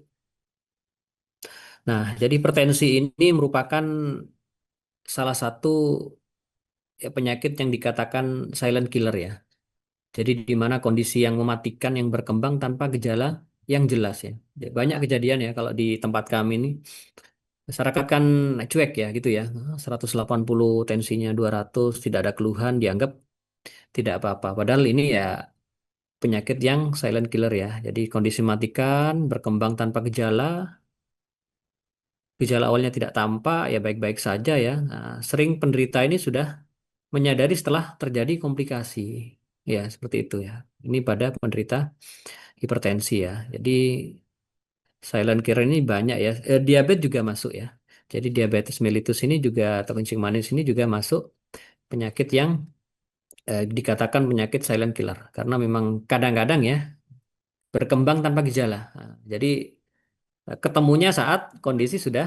Nah, jadi hipertensi ini merupakan salah satu ya, penyakit yang dikatakan silent killer ya. Jadi di mana kondisi yang mematikan yang berkembang tanpa gejala yang jelas ya. Jadi, banyak kejadian ya kalau di tempat kami ini masyarakat kan cuek ya gitu ya. 180 tensinya 200 tidak ada keluhan dianggap tidak apa-apa. Padahal ini ya penyakit yang silent killer ya. Jadi kondisi mematikan berkembang tanpa gejala, gejala awalnya tidak tampak ya baik-baik saja ya. Nah, sering penderita ini sudah menyadari setelah terjadi komplikasi. Ya, seperti itu ya. Ini pada penderita hipertensi ya. Jadi silent killer ini banyak ya. Diabetes juga masuk ya. Jadi diabetes mellitus ini juga atau kencing manis ini juga masuk penyakit yang dikatakan penyakit silent killer karena memang kadang-kadang ya berkembang tanpa gejala. Nah, jadi ketemunya saat kondisi sudah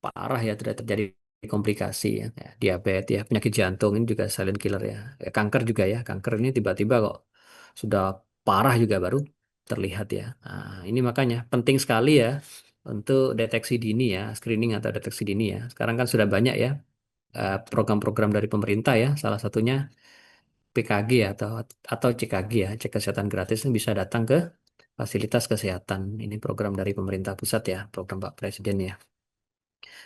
parah ya, sudah terjadi komplikasi ya. Ya, diabetes ya, penyakit jantung ini juga silent killer ya. Kanker juga ya, kanker ini tiba-tiba kok sudah parah juga baru terlihat ya. Nah, ini makanya penting sekali ya untuk deteksi dini ya, screening atau deteksi dini ya. Sekarang kan sudah banyak ya program-program dari pemerintah ya, salah satunya PKG ya, atau CKG ya, cek kesehatan gratis ini bisa datang ke fasilitas kesehatan. Ini program dari pemerintah pusat ya, program Pak Presiden ya.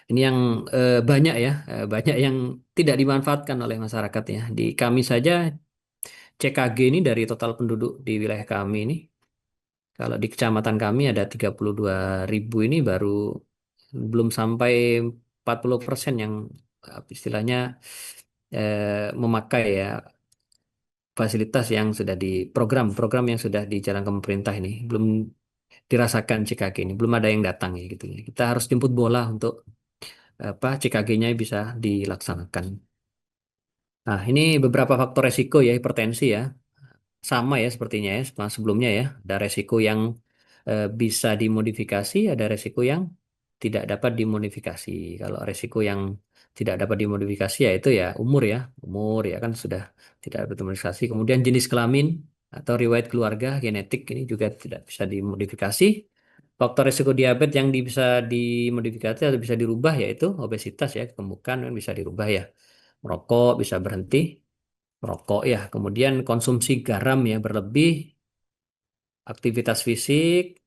Ini yang banyak ya, banyak yang tidak dimanfaatkan oleh masyarakat ya. Di kami saja CKG ini dari total penduduk di wilayah kami ini, kalau di kecamatan kami ada 32.000 ini baru belum sampai 40% yang istilahnya memakai ya fasilitas yang sudah di program-program yang sudah dijalankan pemerintah ini belum dirasakan CKG ini, belum ada yang datang ya gitu. Kita harus jemput bola untuk apa CKG-nya bisa dilaksanakan. Nah, ini beberapa faktor resiko ya hipertensi ya. Sama ya sepertinya ya sebelumnya ya. Ada resiko yang bisa dimodifikasi, ada resiko yang tidak dapat dimodifikasi. Kalau resiko yang tidak dapat dimodifikasi ya itu ya umur ya kan sudah tidak dapat dimodifikasi. Kemudian jenis kelamin atau riwayat keluarga genetik ini juga tidak bisa dimodifikasi. Faktor resiko diabetes yang bisa dimodifikasi atau bisa dirubah yaitu obesitas ya, kegemukan kan bisa dirubah ya. Merokok bisa berhenti merokok ya. Kemudian konsumsi garam ya berlebih, aktivitas fisik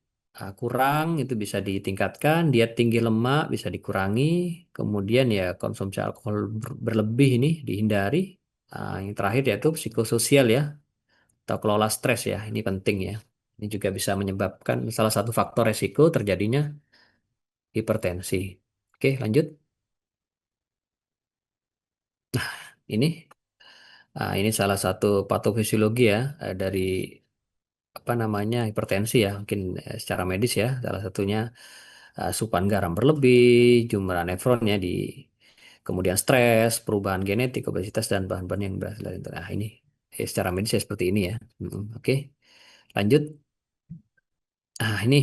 kurang itu bisa ditingkatkan, diet tinggi lemak bisa dikurangi, kemudian ya konsumsi alkohol berlebih ini dihindari. Yang terakhir yaitu psikososial ya, atau kelola stres ya, ini penting ya. Ini juga bisa menyebabkan salah satu faktor resiko terjadinya hipertensi. Oke, lanjut. Ini salah satu patofisiologi ya dari apa namanya hipertensi ya mungkin secara medis ya salah satunya asupan garam berlebih, jumlah nefronnya di kemudian stres, perubahan genetik, obesitas dan bahan-bahan yang berasal dari nah ini secara medis ya seperti ini ya. Oke, lanjut. Ini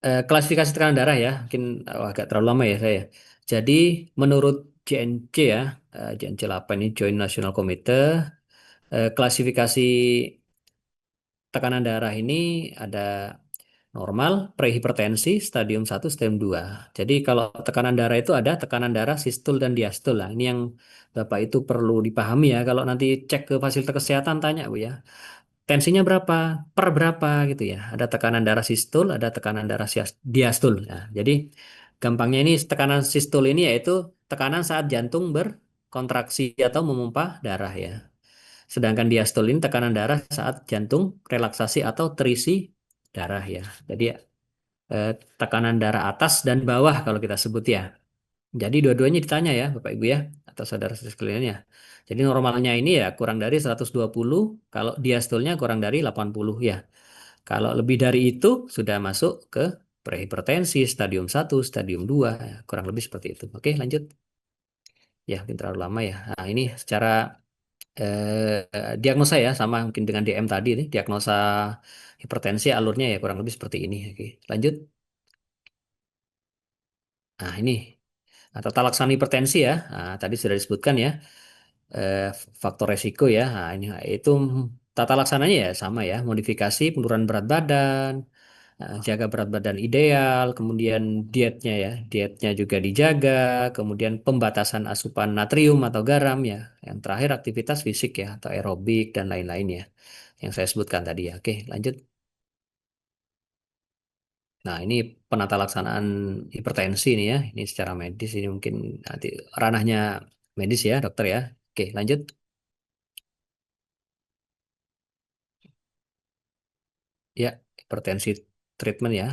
klasifikasi tekanan darah ya, mungkin agak terlalu lama ya saya. Jadi menurut JNC ya, JNC 8 ini Joint National Committee, klasifikasi tekanan darah ini ada normal, prehipertensi, stadium 1, stadium 2. Jadi kalau tekanan darah itu ada tekanan darah sistol dan diastol lah. Ini yang Bapak itu perlu dipahami ya. Kalau nanti cek ke fasilitas kesehatan tanya Bu ya. Tensinya berapa? Per berapa gitu ya. Ada tekanan darah sistol, ada tekanan darah diastol. Nah, jadi gampangnya ini tekanan sistol ini yaitu tekanan saat jantung berkontraksi atau memompa darah ya. Sedangkan diastol ini tekanan darah saat jantung relaksasi atau terisi darah ya. Jadi tekanan darah atas dan bawah kalau kita sebut ya. Jadi dua-duanya ditanya ya Bapak Ibu ya atau saudara-saudara sekalian ya. Jadi normalnya ini ya kurang dari 120, kalau diastolnya kurang dari 80 ya. Kalau lebih dari itu sudah masuk ke prehipertensi stadium 1, stadium 2 ya. Kurang lebih seperti itu. Oke, lanjut. Ya, mungkin terlalu lama ya. Nah, ini secara diagnosa ya sama mungkin dengan DM tadi nih, diagnosa hipertensi alurnya ya kurang lebih seperti ini. Oke, lanjut. Nah, ini tata laksana hipertensi ya. Nah, tadi sudah disebutkan ya eh, faktor resiko ya. Nah, ini itu tata laksananya ya sama ya, modifikasi penurunan berat badan, jaga berat badan ideal, kemudian dietnya ya, dietnya juga dijaga, kemudian pembatasan asupan natrium atau garam ya. Yang terakhir aktivitas fisik ya atau aerobik dan lain-lain ya yang saya sebutkan tadi ya. Oke, lanjut. Nah, ini penata laksanaan hipertensi ini ya. Ini secara medis ini mungkin nanti ranahnya medis ya, dokter ya. Oke, lanjut. Ya, hipertensi treatment ya.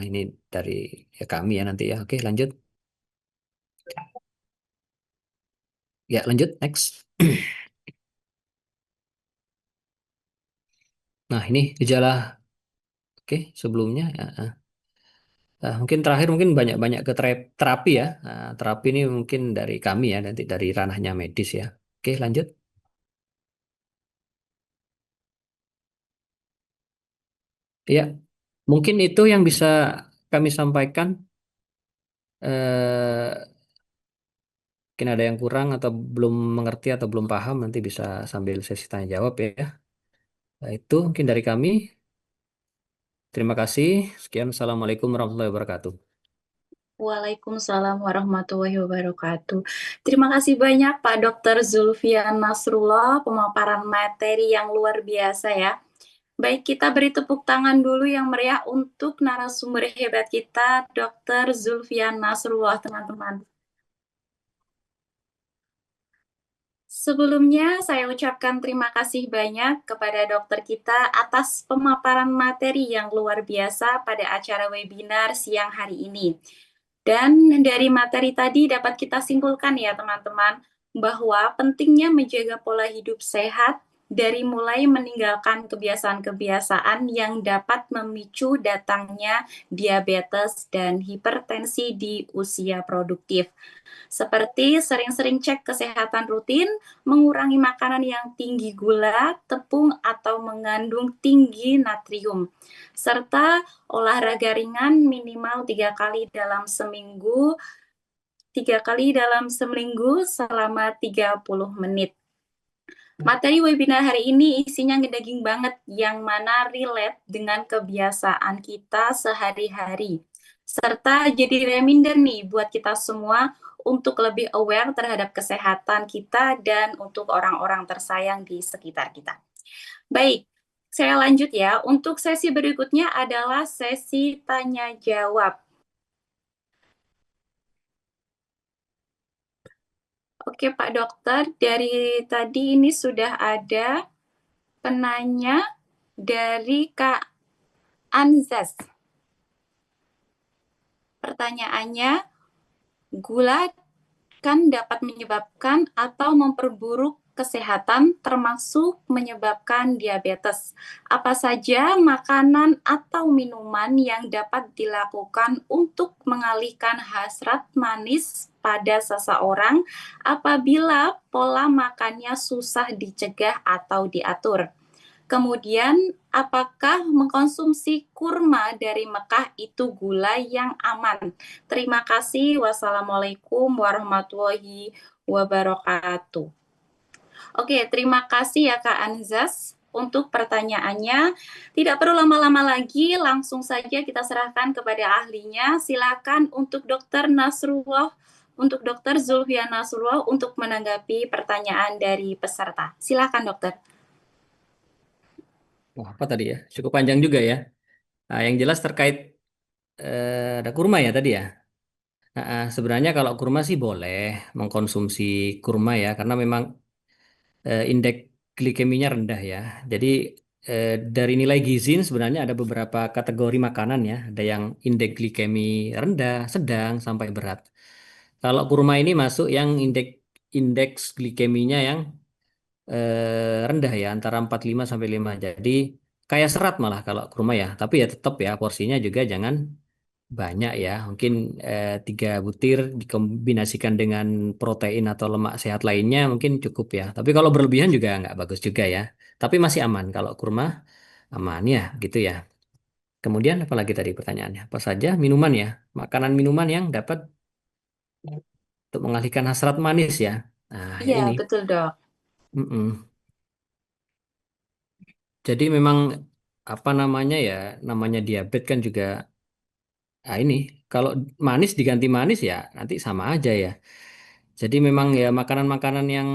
Ini dari ya, kami ya nanti ya. Oke, lanjut. Ya, lanjut. Next. Nah, ini gejala. Oke, sebelumnya ya. Mungkin terakhir mungkin banyak-banyak ke terapi ya. Terapi ini mungkin dari kami ya, nanti dari ranahnya medis ya. Oke, lanjut. Ya, mungkin itu yang bisa kami sampaikan. Eh, Mungkin ada yang kurang atau belum mengerti atau belum paham, nanti bisa sambil sesi tanya jawab ya. Nah, itu mungkin dari kami. Terima kasih. Sekian. Assalamualaikum warahmatullahi wabarakatuh. Waalaikumsalam warahmatullahi wabarakatuh. Terima kasih banyak Pak Dr. Zulfian Nasrullah, pemaparan materi yang luar biasa ya. Baik, kita beri tepuk tangan dulu yang meriah untuk narasumber hebat kita, Dr. Zulfian Nasrullah, teman-teman. Sebelumnya, saya ucapkan terima kasih banyak kepada dokter kita atas pemaparan materi yang luar biasa pada acara webinar siang hari ini. Dan dari materi tadi dapat kita simpulkan ya teman-teman, bahwa pentingnya menjaga pola hidup sehat dari mulai meninggalkan kebiasaan-kebiasaan yang dapat memicu datangnya diabetes dan hipertensi di usia produktif. Seperti sering-sering cek kesehatan rutin, mengurangi makanan yang tinggi gula, tepung, atau mengandung tinggi natrium, serta olahraga ringan minimal 3 kali dalam seminggu, 3 kali dalam seminggu selama 30 menit. Materi webinar hari ini isinya ngedaging banget, yang mana relate dengan kebiasaan kita sehari-hari. Serta jadi reminder nih buat kita semua untuk lebih aware terhadap kesehatan kita dan untuk orang-orang tersayang di sekitar kita. Baik, saya lanjut ya. Untuk sesi berikutnya adalah sesi tanya jawab. Oke Pak Dokter, dari tadi ini sudah ada penanya dari Kak Anzas. Pertanyaannya, gula kan dapat menyebabkan atau memperburuk kesehatan termasuk menyebabkan diabetes. Apa saja makanan atau minuman yang dapat dilakukan untuk mengalihkan hasrat manis pada seseorang apabila pola makannya susah dicegah atau diatur. Kemudian, apakah mengkonsumsi kurma dari Mekah itu gula yang aman? Terima kasih. Wassalamualaikum warahmatullahi wabarakatuh. Oke, terima kasih ya Kak Anzas untuk pertanyaannya. Tidak perlu lama-lama lagi, langsung saja kita serahkan kepada ahlinya. Silakan untuk Dr. Nasrullah, untuk Dr. Zulfian Nasrullah untuk menanggapi pertanyaan dari peserta. Silakan dokter. Wah, apa tadi ya? Cukup panjang juga ya. Nah, yang jelas terkait ada kurma ya tadi ya. Nah, sebenarnya kalau kurma sih boleh mengkonsumsi kurma ya, karena memang indeks glikeminya rendah ya. Jadi dari nilai gizi sebenarnya ada beberapa kategori makanan ya. Ada yang indeks glikemi rendah, sedang, sampai berat. Kalau kurma ini masuk yang indeks glikeminya yang rendah ya, antara 45 sampai 5. Jadi kayak serat malah kalau kurma ya. Tapi ya tetap ya porsinya juga jangan banyak ya. Mungkin 3 butir dikombinasikan dengan protein atau lemak sehat lainnya mungkin cukup ya. Tapi kalau berlebihan juga nggak bagus juga ya. Tapi masih aman kalau kurma, aman ya gitu ya. Kemudian apalagi tadi pertanyaannya? Apa saja minuman ya? Makanan minuman yang dapat untuk mengalihkan hasrat manis ya. Nah, Iya, ini. betul dok. Mm-mm. Jadi memang apa namanya ya, namanya diabetes kan juga, ini kalau manis diganti manis ya nanti sama aja ya. Jadi memang ya makanan-makanan yang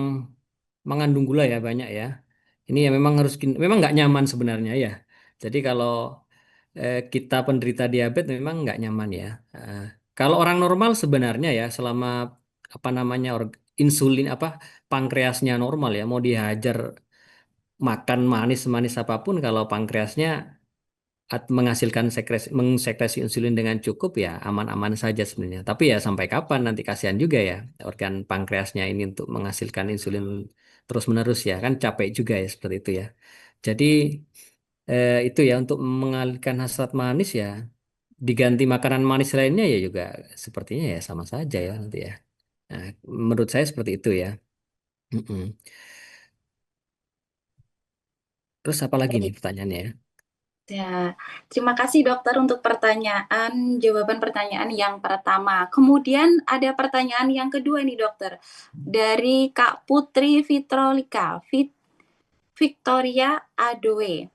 mengandung gula ya banyak ya. Ini ya memang memang nggak nyaman sebenarnya ya. Jadi kalau kita penderita diabetes memang nggak nyaman ya. Eh, Kalau orang normal sebenarnya ya selama apa namanya insulin apa pankreasnya normal ya, mau dihajar makan manis manis apapun kalau pankreasnya menghasilkan mengsekresi insulin dengan cukup ya aman-aman saja sebenarnya. Tapi ya sampai kapan nanti kasihan juga ya organ pankreasnya ini untuk menghasilkan insulin terus-menerus ya kan capek juga ya seperti itu ya. Jadi itu ya untuk mengalihkan hasrat manis ya diganti makanan manis lainnya ya juga sepertinya ya sama saja ya nanti ya. Nah, menurut saya seperti itu ya. Mm-mm. Terus apa lagi nih Baik. pertanyaannya ya? Ya, terima kasih dokter untuk jawaban pertanyaan yang pertama. Kemudian ada pertanyaan yang kedua nih dokter. Dari Kak Putri Victoria Adowe.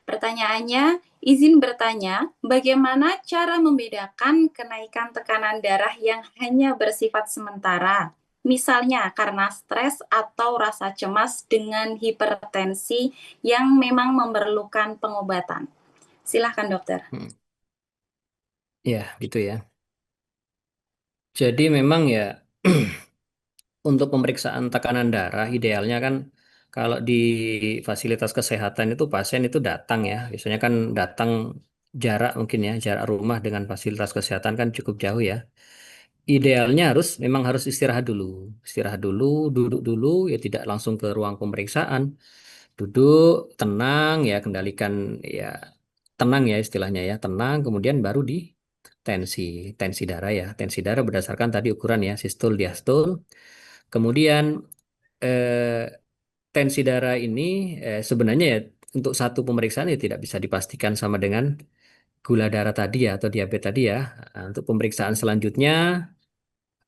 Pertanyaannya, izin bertanya, bagaimana cara membedakan kenaikan tekanan darah yang hanya bersifat sementara? Misalnya karena stres atau rasa cemas dengan hipertensi yang memang memerlukan pengobatan. Silahkan dokter. Ya, gitu ya. Jadi memang ya untuk pemeriksaan tekanan darah idealnya kan kalau di fasilitas kesehatan itu pasien itu datang ya. Biasanya kan datang jarak mungkin ya, jarak rumah dengan fasilitas kesehatan kan cukup jauh ya. Idealnya memang harus istirahat dulu. Istirahat dulu, duduk dulu ya tidak langsung ke ruang pemeriksaan. Duduk, tenang ya, kendalikan ya tenang ya istilahnya ya, tenang kemudian baru di tensi, tensi darah ya. Tensi darah berdasarkan tadi ukuran ya, sistol, diastol. Kemudian eh, tensi darah ini sebenarnya ya untuk satu pemeriksaan ya tidak bisa dipastikan sama dengan gula darah tadi ya atau diabetes tadi ya. Nah, untuk pemeriksaan selanjutnya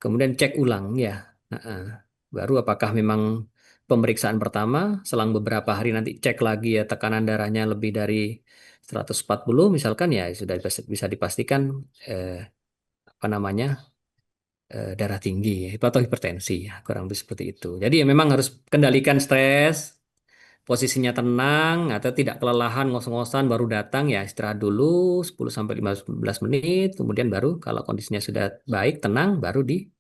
kemudian cek ulang ya. Nah, baru apakah memang pemeriksaan pertama selang beberapa hari nanti cek lagi ya tekanan darahnya lebih dari 140 misalkan ya sudah bisa dipastikan eh, apa namanya darah tinggi atau hipertensi ya kurang lebih seperti itu. Jadi ya memang harus kendalikan stres, posisinya tenang atau tidak kelelahan ngos-ngosan baru datang ya istirahat dulu 10 sampai 15 menit kemudian baru kalau kondisinya sudah baik tenang baru di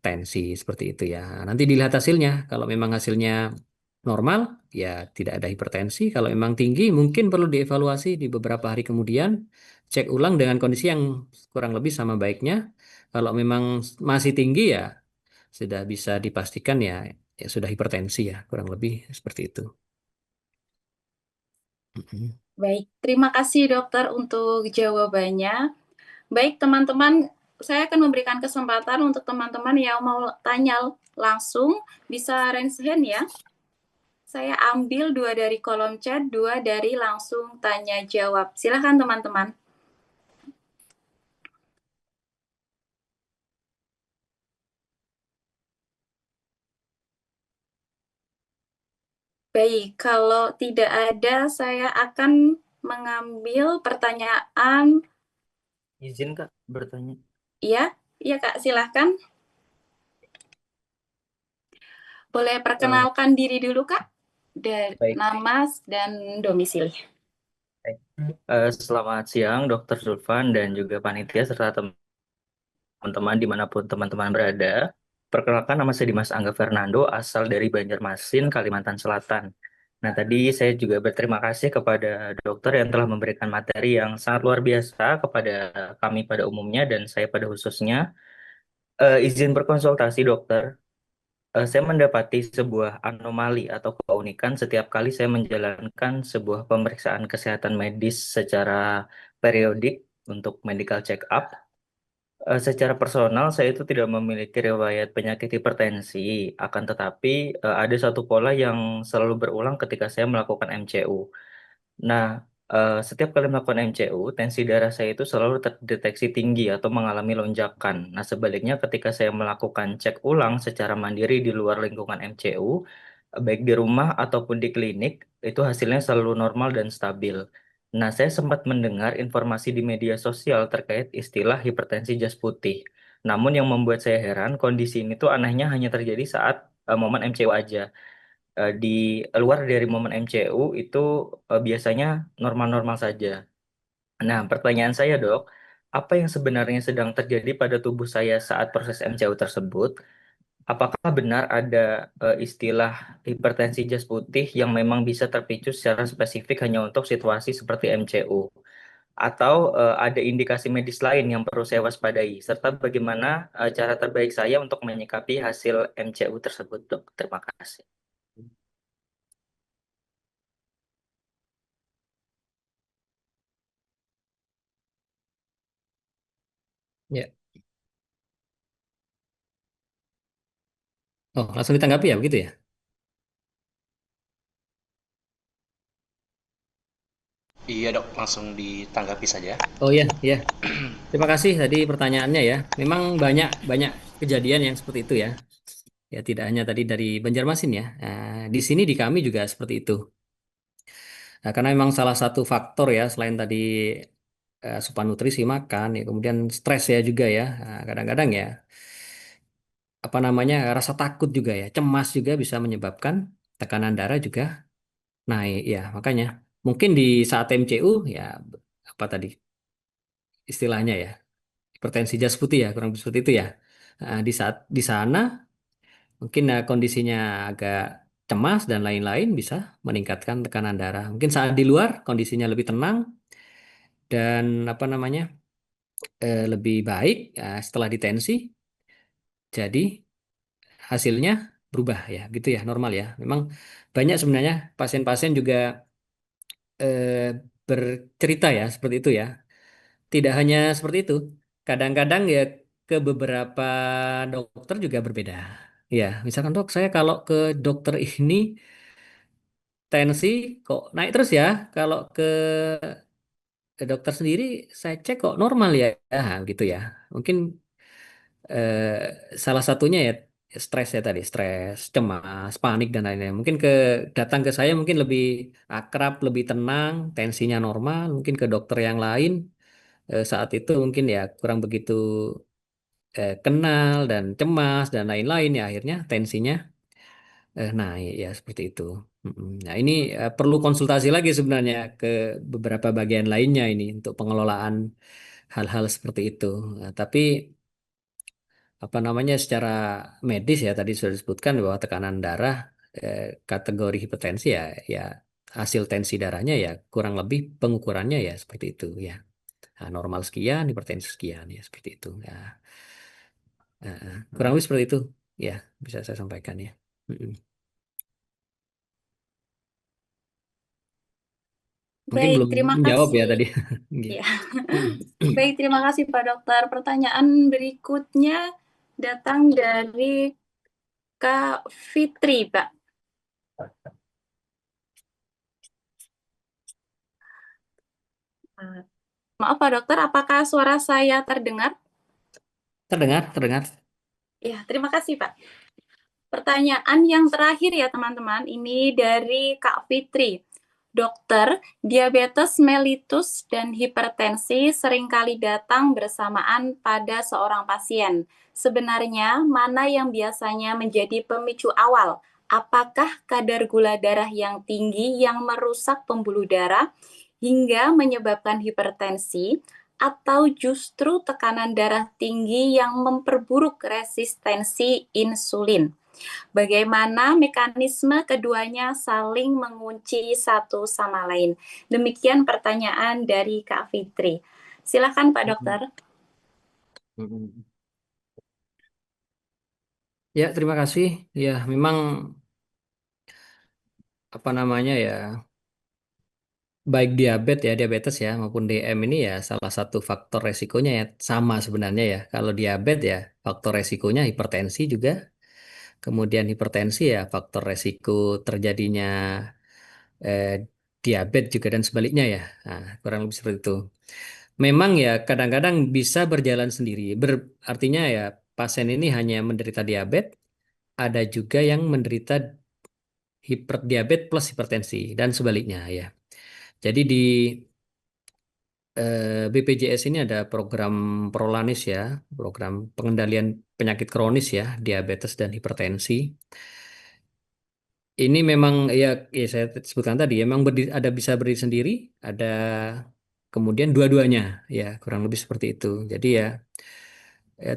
tensi seperti itu ya. Nanti dilihat hasilnya. Kalau memang hasilnya normal ya tidak ada hipertensi. Kalau memang tinggi mungkin perlu dievaluasi di beberapa hari kemudian cek ulang dengan kondisi yang kurang lebih sama baiknya. Kalau memang masih tinggi ya sudah bisa dipastikan ya sudah hipertensi ya kurang lebih seperti itu. Mm-mm. Baik, terima kasih dokter untuk jawabannya. Baik teman-teman, saya akan memberikan kesempatan untuk teman-teman yang mau tanya langsung, bisa raise hand ya. Saya ambil 2 dari kolom chat, 2 dari langsung tanya jawab. Silakan teman-teman. Baik, kalau tidak ada, saya akan mengambil pertanyaan. Izin Kak bertanya. Iya, iya Kak, silahkan. Boleh perkenalkan diri dulu Kak, dari Baik. nama dan domisili. Selamat siang Dokter Zulfan dan juga panitia serta teman-teman dimanapun teman-teman berada. Perkenalkan nama saya Dimas Angga Fernando, asal dari Banjarmasin, Kalimantan Selatan. Nah, tadi saya juga berterima kasih kepada dokter yang telah memberikan materi yang sangat luar biasa kepada kami pada umumnya dan saya pada khususnya. Izin berkonsultasi dokter. Saya mendapati sebuah anomali atau keunikan setiap kali saya menjalankan sebuah pemeriksaan kesehatan medis secara periodik untuk medical check up. Secara personal, saya itu tidak memiliki riwayat penyakit hipertensi, akan tetapi ada satu pola yang selalu berulang ketika saya melakukan MCU. Nah, setiap kali melakukan MCU, tensi darah saya itu selalu terdeteksi tinggi atau mengalami lonjakan. Nah, sebaliknya ketika saya melakukan cek ulang secara mandiri di luar lingkungan MCU, baik di rumah ataupun di klinik, itu hasilnya selalu normal dan stabil. Nah, saya sempat mendengar informasi di media sosial terkait istilah hipertensi jas putih. Namun yang membuat saya heran, kondisi ini tuh anehnya hanya terjadi saat momen MCU aja. Di luar dari momen MCU itu biasanya normal-normal saja. Nah, pertanyaan saya, Dok, apa yang sebenarnya sedang terjadi pada tubuh saya saat proses MCU tersebut? Apakah benar ada istilah hipertensi jas putih yang memang bisa terpicu secara spesifik hanya untuk situasi seperti MCU? Atau ada indikasi medis lain yang perlu saya waspadai? Serta bagaimana cara terbaik saya untuk menyikapi hasil MCU tersebut, Dok? Terima kasih. Ya. Oh, langsung ditanggapi ya begitu ya? Iya dok, langsung ditanggapi saja. Oh iya, iya. Terima kasih tadi pertanyaannya ya. Memang banyak banyak kejadian yang seperti itu ya. Ya tidak hanya tadi dari Banjarmasin ya. Nah, di sini di kami juga seperti itu. Nah, karena memang salah satu faktor ya selain tadi asupan nutrisi makan ya kemudian stres ya juga ya. Nah, kadang-kadang ya apa namanya rasa takut juga ya, cemas juga bisa menyebabkan tekanan darah juga naik ya. Makanya mungkin di saat MCU ya apa tadi istilahnya ya hipertensi jas putih ya kurang lebih seperti itu ya. Nah, di saat di sana mungkin kondisinya agak cemas dan lain-lain bisa meningkatkan tekanan darah. Mungkin saat di luar kondisinya lebih tenang dan apa namanya lebih baik setelah ditensi. Jadi hasilnya berubah ya, gitu ya normal ya. Memang banyak sebenarnya pasien-pasien juga eh, bercerita ya seperti itu ya. Tidak hanya seperti itu. Kadang-kadang ya ke beberapa dokter juga berbeda. Ya, misalkan dok, saya kalau ke dokter ini tensi kok naik terus ya. Kalau ke dokter sendiri saya cek kok normal ya. Gitu ya. Mungkin salah satunya ya stres ya tadi, stres, cemas, panik dan lain-lain. Mungkin datang ke saya mungkin lebih akrab, lebih tenang, tensinya normal. Mungkin ke dokter yang lain saat itu mungkin ya kurang begitu kenal dan cemas dan lain-lain ya akhirnya tensinya naik ya seperti itu. Mm-mm. Nah ini perlu konsultasi lagi sebenarnya ke beberapa bagian lainnya ini untuk pengelolaan hal-hal seperti itu. Nah, tapi apa namanya secara medis ya tadi sudah disebutkan bahwa tekanan darah kategori hipertensi ya ya hasil tensi darahnya ya kurang lebih pengukurannya ya seperti itu ya. Nah, normal sekian, hipertensi sekian ya seperti itu. Ya, kurang lebih seperti itu ya bisa saya sampaikan ya. Mm-mm. Mungkin Baik, belum terima menjawab ya kasih. tadi. Gitu. Ya. Baik, terima kasih Pak Dokter. Pertanyaan berikutnya datang dari Kak Fitri, Pak. Maaf Pak Dokter, apakah suara saya terdengar? Terdengar, terdengar. Ya, terima kasih Pak. Pertanyaan yang terakhir ya teman-teman, ini dari Kak Fitri. Dokter, diabetes mellitus dan hipertensi seringkali datang bersamaan pada seorang pasien. Sebenarnya, mana yang biasanya menjadi pemicu awal? Apakah kadar gula darah yang tinggi yang merusak pembuluh darah hingga menyebabkan hipertensi, atau justru tekanan darah tinggi yang memperburuk resistensi insulin? Bagaimana mekanisme keduanya saling mengunci satu sama lain? Demikian pertanyaan dari Kak Fitri. Silakan Pak Dokter. Ya, terima kasih. Ya, memang apa namanya ya, baik diabetes ya maupun DM ini ya salah satu faktor resikonya ya sama sebenarnya ya. Kalau diabetes ya faktor resikonya hipertensi juga. Kemudian hipertensi ya faktor resiko terjadinya eh, diabetes juga dan sebaliknya ya. Nah, kurang lebih seperti itu. Memang ya kadang-kadang bisa berjalan sendiri. Artinya ya pasien ini hanya menderita diabetes, ada juga yang menderita hiperdiabetes plus hipertensi dan sebaliknya ya. Jadi di BPJS ini ada program Prolanis ya, program pengendalian penyakit kronis ya, diabetes dan hipertensi. Ini memang ya saya sebutkan tadi, memang ada bisa berdiri sendiri, ada kemudian dua-duanya ya, kurang lebih seperti itu. Jadi ya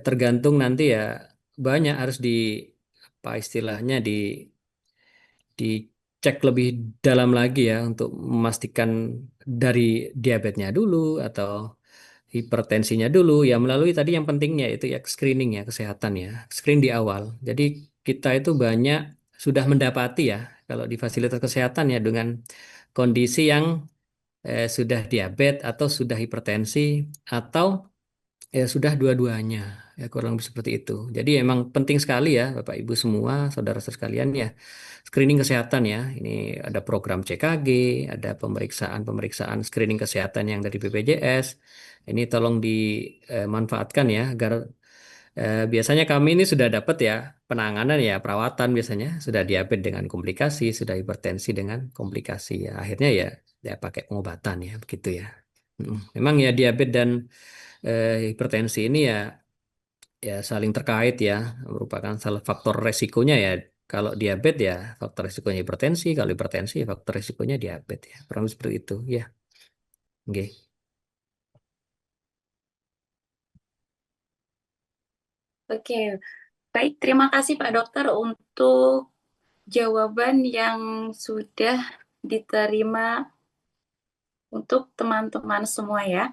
tergantung nanti ya banyak harus apa istilahnya dicek lebih dalam lagi ya untuk memastikan dari diabetesnya dulu atau hipertensinya dulu ya melalui tadi yang pentingnya itu ya screening ya kesehatan ya screen di awal. Jadi kita itu banyak sudah mendapati ya kalau di fasilitas kesehatan ya dengan kondisi yang sudah diabetes atau sudah hipertensi atau ya sudah dua-duanya ya kurang lebih seperti itu. Jadi emang penting sekali ya Bapak Ibu semua saudara-saudara sekalian ya screening kesehatan ya. Ini ada program CKG, ada pemeriksaan screening kesehatan yang dari BPJS. Ini tolong dimanfaatkan ya agar biasanya kami ini sudah dapat ya penanganan ya perawatan biasanya sudah diabetes dengan komplikasi, sudah hipertensi dengan komplikasi ya. Akhirnya ya pakai pengobatan ya begitu ya. Memang ya diabetes dan hipertensi ini ya saling terkait ya, merupakan salah faktor resikonya ya. Kalau diabetes ya faktor resikonya hipertensi, kalau hipertensi ya faktor resikonya diabetes ya. Kurang lebih seperti itu ya. Oke. Oke, baik. Terima kasih Pak Dokter untuk jawaban yang sudah diterima untuk teman-teman semua ya.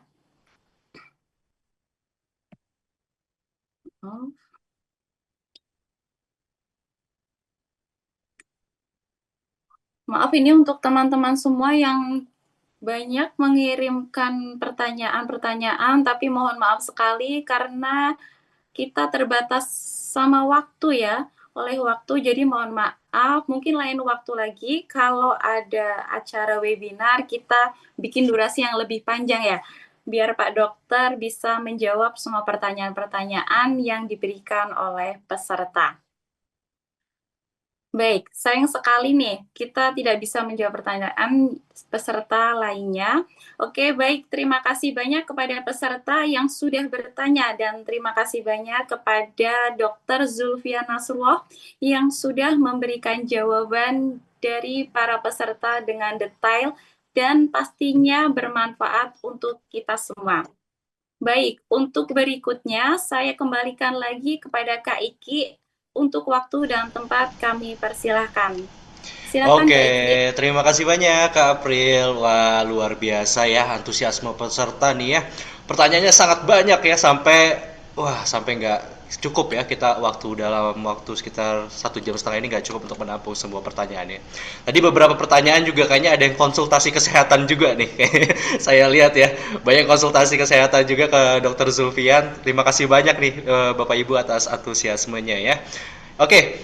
Maaf ini untuk teman-teman semua yang banyak mengirimkan pertanyaan-pertanyaan, tapi mohon maaf sekali karena kita terbatas sama waktu ya, oleh waktu, jadi mohon maaf, mungkin lain waktu lagi kalau ada acara webinar kita bikin durasi yang lebih panjang ya, biar Pak Dokter bisa menjawab semua pertanyaan-pertanyaan yang diberikan oleh peserta. Baik, sayang sekali nih, kita tidak bisa menjawab pertanyaan peserta lainnya. Oke, baik, terima kasih banyak kepada peserta yang sudah bertanya dan terima kasih banyak kepada Dr. Zulfian Nasrullah yang sudah memberikan jawaban dari para peserta dengan detail dan pastinya bermanfaat untuk kita semua. Baik, untuk berikutnya saya kembalikan lagi kepada Kak Iki. Untuk waktu dan tempat kami persilahkan. Silakan Oke, Kak Iki. terima kasih banyak Kak April. Wah, luar biasa ya antusiasme peserta nih ya. Pertanyaannya sangat banyak ya sampai nggak cukup ya, kita dalam waktu sekitar 1,5 jam ini nggak cukup untuk menampung semua pertanyaannya. Tadi beberapa pertanyaan juga kayaknya ada yang konsultasi kesehatan juga nih. Saya lihat ya, banyak konsultasi kesehatan juga ke Dr. Zulfian. Terima kasih banyak nih Bapak Ibu atas antusiasmenya ya. Oke,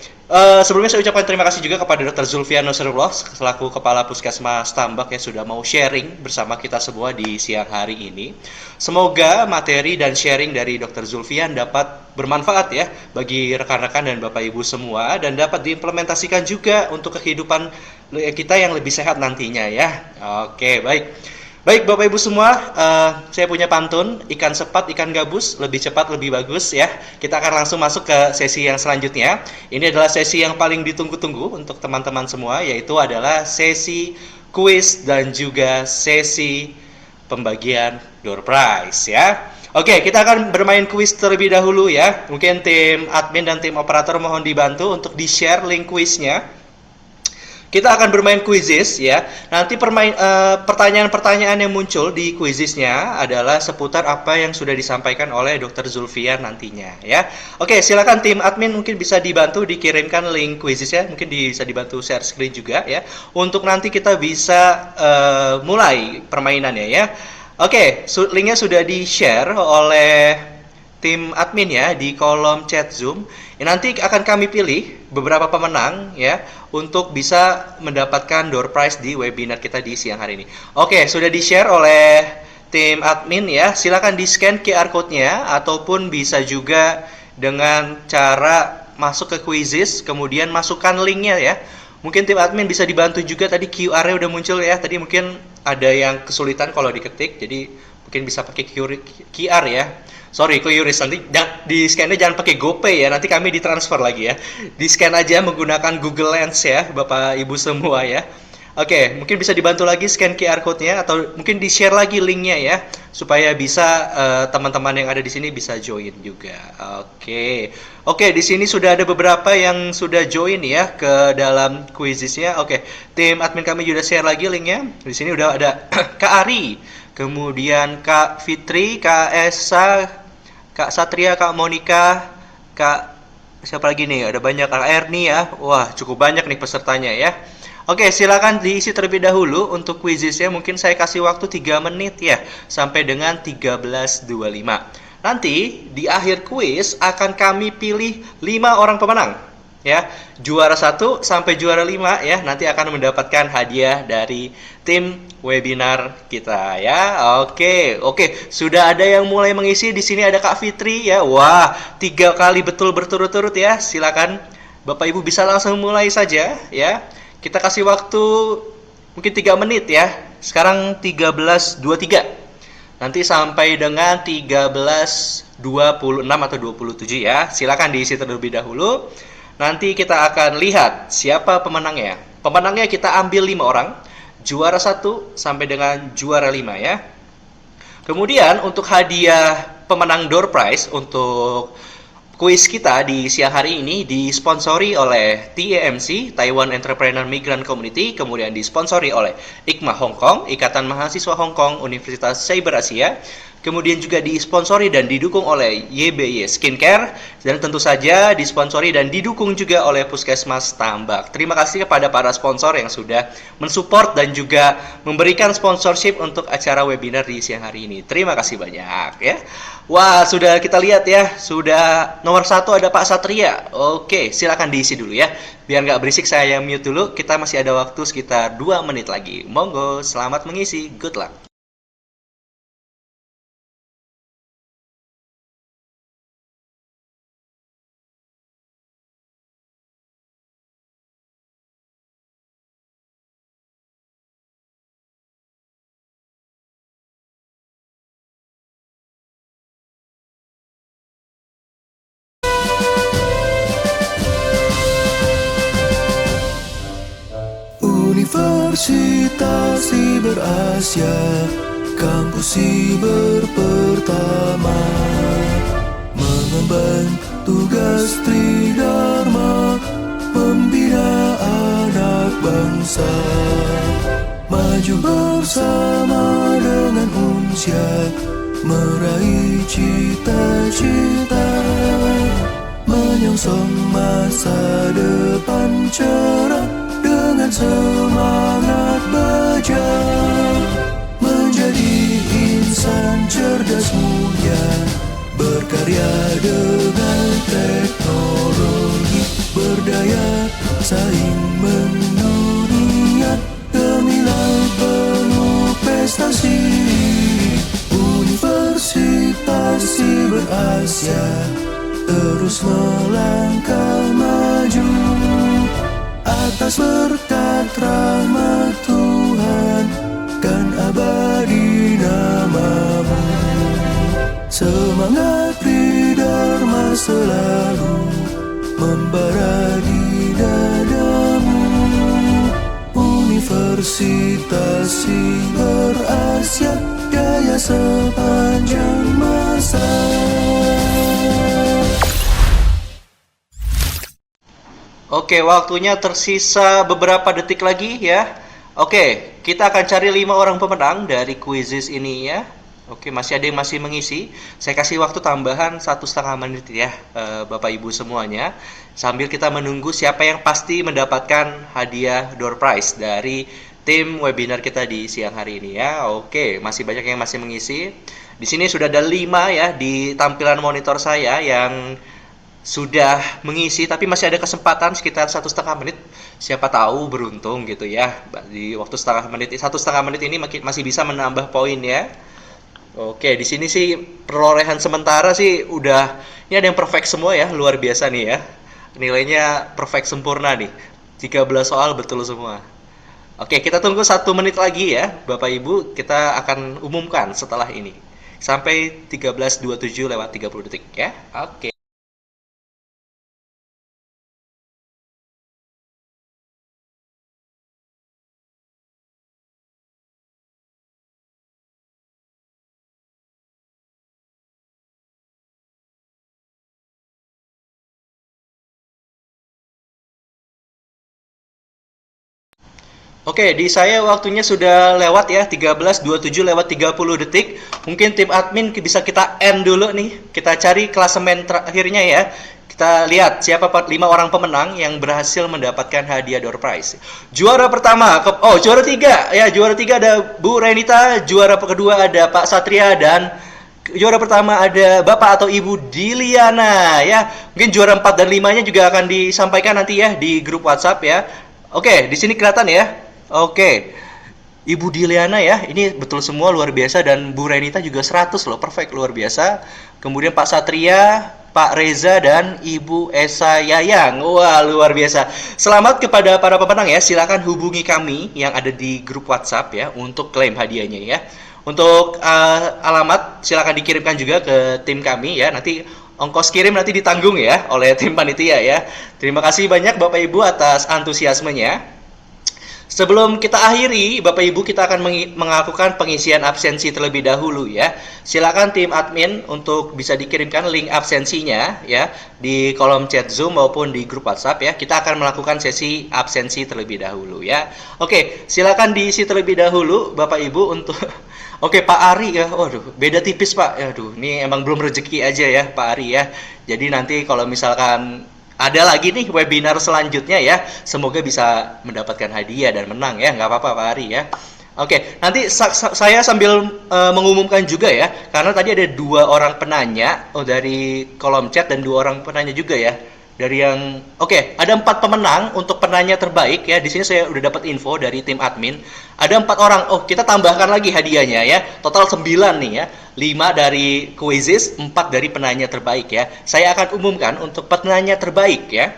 sebelumnya saya ucapkan terima kasih juga kepada Dr. Zulfian Nasrullah selaku Kepala Puskesmas Tambak yang sudah mau sharing bersama kita semua di siang hari ini. Semoga materi dan sharing dari Dr. Zulfian dapat bermanfaat ya bagi rekan-rekan dan Bapak Ibu semua dan dapat diimplementasikan juga untuk kehidupan kita yang lebih sehat nantinya ya. Oke, baik. Baik Bapak Ibu semua, saya punya pantun, ikan sepat, ikan gabus, lebih cepat, lebih bagus ya. Kita akan langsung masuk ke sesi yang selanjutnya. Ini adalah sesi yang paling ditunggu-tunggu untuk teman-teman semua, yaitu adalah sesi kuis dan juga sesi pembagian door prize ya. Oke, kita akan bermain kuis terlebih dahulu ya. Mungkin tim admin dan tim operator mohon dibantu untuk di-share link kuisnya. Kita akan bermain quizzes ya. Nanti pertanyaan-pertanyaan yang muncul di quizesnya adalah seputar apa yang sudah disampaikan oleh Dr. Zulfian nantinya ya. Oke, silakan tim admin mungkin bisa dibantu dikirimkan link quizesnya, mungkin bisa dibantu share screen juga ya. Untuk nanti kita bisa mulai permainannya ya. Oke, linknya sudah di-share oleh tim admin ya di kolom chat Zoom. Nanti akan kami pilih beberapa pemenang ya untuk bisa mendapatkan door prize di webinar kita di siang hari ini. Oke, sudah di-share oleh tim admin ya. Silakan di-scan QR code-nya ataupun bisa juga dengan cara masuk ke quizzes kemudian masukkan linknya ya. Mungkin tim admin bisa dibantu juga, tadi QR-nya udah muncul ya. Tadi mungkin ada yang kesulitan kalau diketik, jadi mungkin bisa pakai QR ya. Sorry, QRIS, nanti di scan-nya jangan pakai GoPay ya, nanti kami ditransfer lagi ya. Di scan aja menggunakan Google Lens ya, Bapak Ibu semua ya. Oke, mungkin bisa dibantu lagi scan QR code-nya atau mungkin di-share lagi link-nya ya, supaya bisa teman-teman yang ada di sini bisa join juga. Oke, di sini sudah ada beberapa yang sudah join ya ke dalam quizesnya. Oke, tim admin kami juga share lagi link-nya. Di sini udah ada Kak Ari, kemudian Kak Fitri, Kak Esa, Kak Satria, Kak Monica, Kak siapa lagi nih? Ada banyak, Kak Erni ya. Wah, cukup banyak nih pesertanya ya. Oke, silakan diisi terlebih dahulu untuk quizesnya. Mungkin saya kasih waktu 3 menit ya, sampai dengan 13.25. Nanti di akhir kuis akan kami pilih 5 orang pemenang ya. Juara 1 sampai juara 5 ya, nanti akan mendapatkan hadiah dari tim webinar kita ya. Oke, sudah ada yang mulai mengisi. Di sini ada Kak Fitri ya. Wah, 3 kali betul berturut-turut ya. Silakan Bapak Ibu bisa langsung mulai saja ya. Kita kasih waktu mungkin 3 menit ya. Sekarang 13.23. Nanti sampai dengan 13.26 atau 27 ya. Silakan diisi terlebih dahulu. Nanti kita akan lihat siapa pemenangnya. Pemenangnya kita ambil 5 orang. Juara 1 sampai dengan juara 5 ya. Kemudian untuk hadiah pemenang door prize untuk kuis kita di siang hari ini disponsori oleh TEMC, Taiwan Entrepreneur Migrant Community, kemudian disponsori oleh IKMA Hong Kong, Ikatan Mahasiswa Hong Kong, Universitas Cyber Asia, kemudian juga disponsori dan didukung oleh YBY Skincare, dan tentu saja disponsori dan didukung juga oleh Puskesmas Tambak. Terima kasih kepada para sponsor yang sudah mensupport dan juga memberikan sponsorship untuk acara webinar di siang hari ini. Terima kasih banyak ya. Wah, sudah kita lihat ya, sudah nomor 1 ada Pak Satria. Oke, silakan diisi dulu ya. Biar nggak berisik saya mute dulu, kita masih ada waktu sekitar 2 menit lagi. Monggo, selamat mengisi, good luck. Universitas Siber Asia, kampus siber pertama, mengemban tugas Tridharma, membina anak bangsa, maju bersama dengan Unsia, meraih cita-cita. menyongsong masa depan cerah dengan semangat baja, menjadi insan cerdas mulia, berkarya dengan teknologi, berdaya saing mendunia, gemilang penuh prestasi. Universitas Siber Asia terus melangkah maju, atas berkat rahmat Tuhan kan abadi namamu. Semangat Tridharma selalu membara di dadamu. Universitas Siber Asia jaya sepanjang masa. Oke, waktunya tersisa beberapa detik lagi ya. Oke, kita akan cari 5 orang pemenang dari quizzes ini ya. Oke, masih ada yang masih mengisi. Saya kasih waktu tambahan 1,5 menit ya, Bapak Ibu semuanya. Sambil kita menunggu siapa yang pasti mendapatkan hadiah door prize dari tim webinar kita di siang hari ini ya. Oke, masih banyak yang masih mengisi. Di sini sudah ada 5 ya di tampilan monitor saya yang sudah mengisi, tapi masih ada kesempatan sekitar 1,5 menit. Siapa tahu beruntung gitu ya. Di waktu 1,5 menit ini masih bisa menambah poin ya. Oke, di sini sih perolehan sementara sih udah, ini ada yang perfect semua ya, luar biasa nih ya. Nilainya perfect sempurna nih. 13 soal betul semua. Oke, kita tunggu 1 menit lagi ya, Bapak Ibu. Kita akan umumkan setelah ini. Sampai 13.27 lewat 30 detik ya. Oke. Oke, di saya waktunya sudah lewat ya, 13.27 lewat 30 detik. Mungkin tim admin bisa kita end dulu nih. Kita cari klasemen terakhirnya ya. Kita lihat siapa 5 orang pemenang yang berhasil mendapatkan hadiah door prize. Juara pertama, juara 3 ya, juara 3 ada Bu Renita, juara kedua ada Pak Satria, dan juara pertama ada Bapak atau Ibu Diliana ya. Mungkin juara 4 dan 5-nya juga akan disampaikan nanti ya di grup WhatsApp ya. Oke, di sini kelihatan ya. Oke, Ibu Diliana ya, ini betul semua luar biasa, dan Bu Renita juga 100 loh, perfect, luar biasa. Kemudian Pak Satria, Pak Reza, dan Ibu Esa Yayang, wah luar biasa. Selamat kepada para pemenang ya, silakan hubungi kami yang ada di grup WhatsApp ya untuk klaim hadiahnya ya. Untuk alamat silakan dikirimkan juga ke tim kami ya, nanti ongkos kirim nanti ditanggung ya oleh tim panitia ya. Terima kasih banyak Bapak Ibu atas antusiasmenya. Sebelum kita akhiri, Bapak Ibu, kita akan melakukan pengisian absensi terlebih dahulu ya. Silakan tim admin untuk bisa dikirimkan link absensinya ya di kolom chat Zoom maupun di grup WhatsApp ya. Kita akan melakukan sesi absensi terlebih dahulu ya. Oke, silakan diisi terlebih dahulu Bapak Ibu untuk Oke, Pak Ari ya. Waduh, beda tipis Pak. Aduh, ini emang belum rezeki aja ya Pak Ari ya. Jadi nanti kalau misalkan ada lagi nih webinar selanjutnya ya, semoga bisa mendapatkan hadiah dan menang ya, nggak apa-apa Pak Ari ya. Oke, nanti saya sambil mengumumkan juga ya, karena tadi ada 2 orang penanya dari kolom chat dan 2 orang penanya juga ya. Dari yang ada 4 pemenang untuk penanya terbaik ya. Di sini saya udah dapat info dari tim admin. Ada 4 orang. Kita tambahkan lagi hadiahnya ya. Total 9 nih ya. 5 dari quizzes, 4 dari penanya terbaik ya. Saya akan umumkan untuk penanya terbaik ya.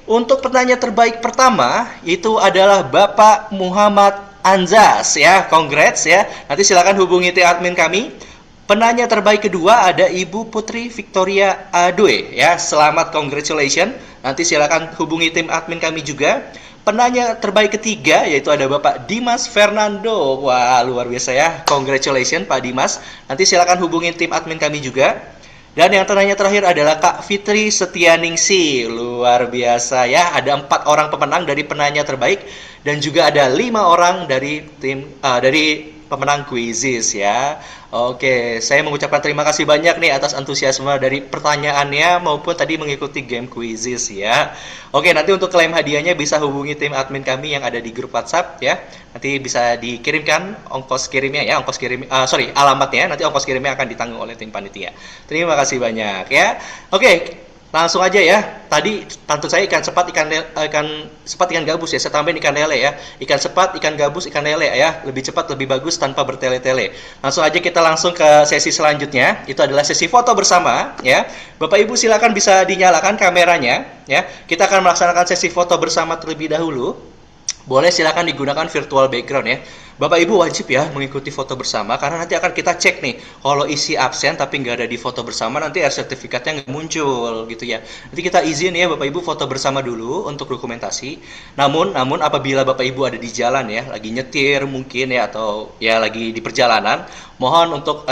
Untuk penanya terbaik pertama itu adalah Bapak Muhammad Anzas ya. Congrats ya. Nanti silakan hubungi tim admin kami. Penanya terbaik kedua ada Ibu Putri Victoria Adwe ya. Selamat, congratulations. Nanti silakan hubungi tim admin kami juga. Penanya terbaik ketiga yaitu ada Bapak Dimas Fernando. Wah, luar biasa ya. Congratulations Pak Dimas. Nanti silakan hubungi tim admin kami juga. Dan yang penanya terakhir adalah Kak Fitri Setianingsi. Luar biasa ya. Ada 4 orang pemenang dari penanya terbaik dan juga ada 5 orang dari tim pemenang kuisis ya. Oke, saya mengucapkan terima kasih banyak nih atas antusiasme dari pertanyaannya maupun tadi mengikuti game kuisis ya. Oke, nanti untuk klaim hadiahnya bisa hubungi tim admin kami yang ada di grup WhatsApp ya. Nanti bisa dikirimkan ongkos kirimnya ya, alamatnya, nanti ongkos kirimnya akan ditanggung oleh tim panitia. Terima kasih banyak ya. Oke, langsung aja ya. Tadi pantun saya ikan sepat, ikan gabus ya. Saya tambahin ikan lele ya. Ikan sepat, ikan gabus, ikan lele ya. Lebih cepat, lebih bagus tanpa bertele-tele. Langsung aja kita langsung ke sesi selanjutnya. Itu adalah sesi foto bersama ya. Bapak Ibu silakan bisa dinyalakan kameranya ya. Kita akan melaksanakan sesi foto bersama terlebih dahulu. Boleh silakan digunakan virtual background ya. Bapak Ibu wajib ya mengikuti foto bersama karena nanti akan kita cek nih kalau isi absen tapi nggak ada di foto bersama nanti sertifikatnya nggak muncul gitu ya. Nanti kita izin ya Bapak Ibu foto bersama dulu untuk dokumentasi. Namun apabila Bapak Ibu ada di jalan ya, lagi nyetir mungkin ya atau ya lagi di perjalanan, mohon untuk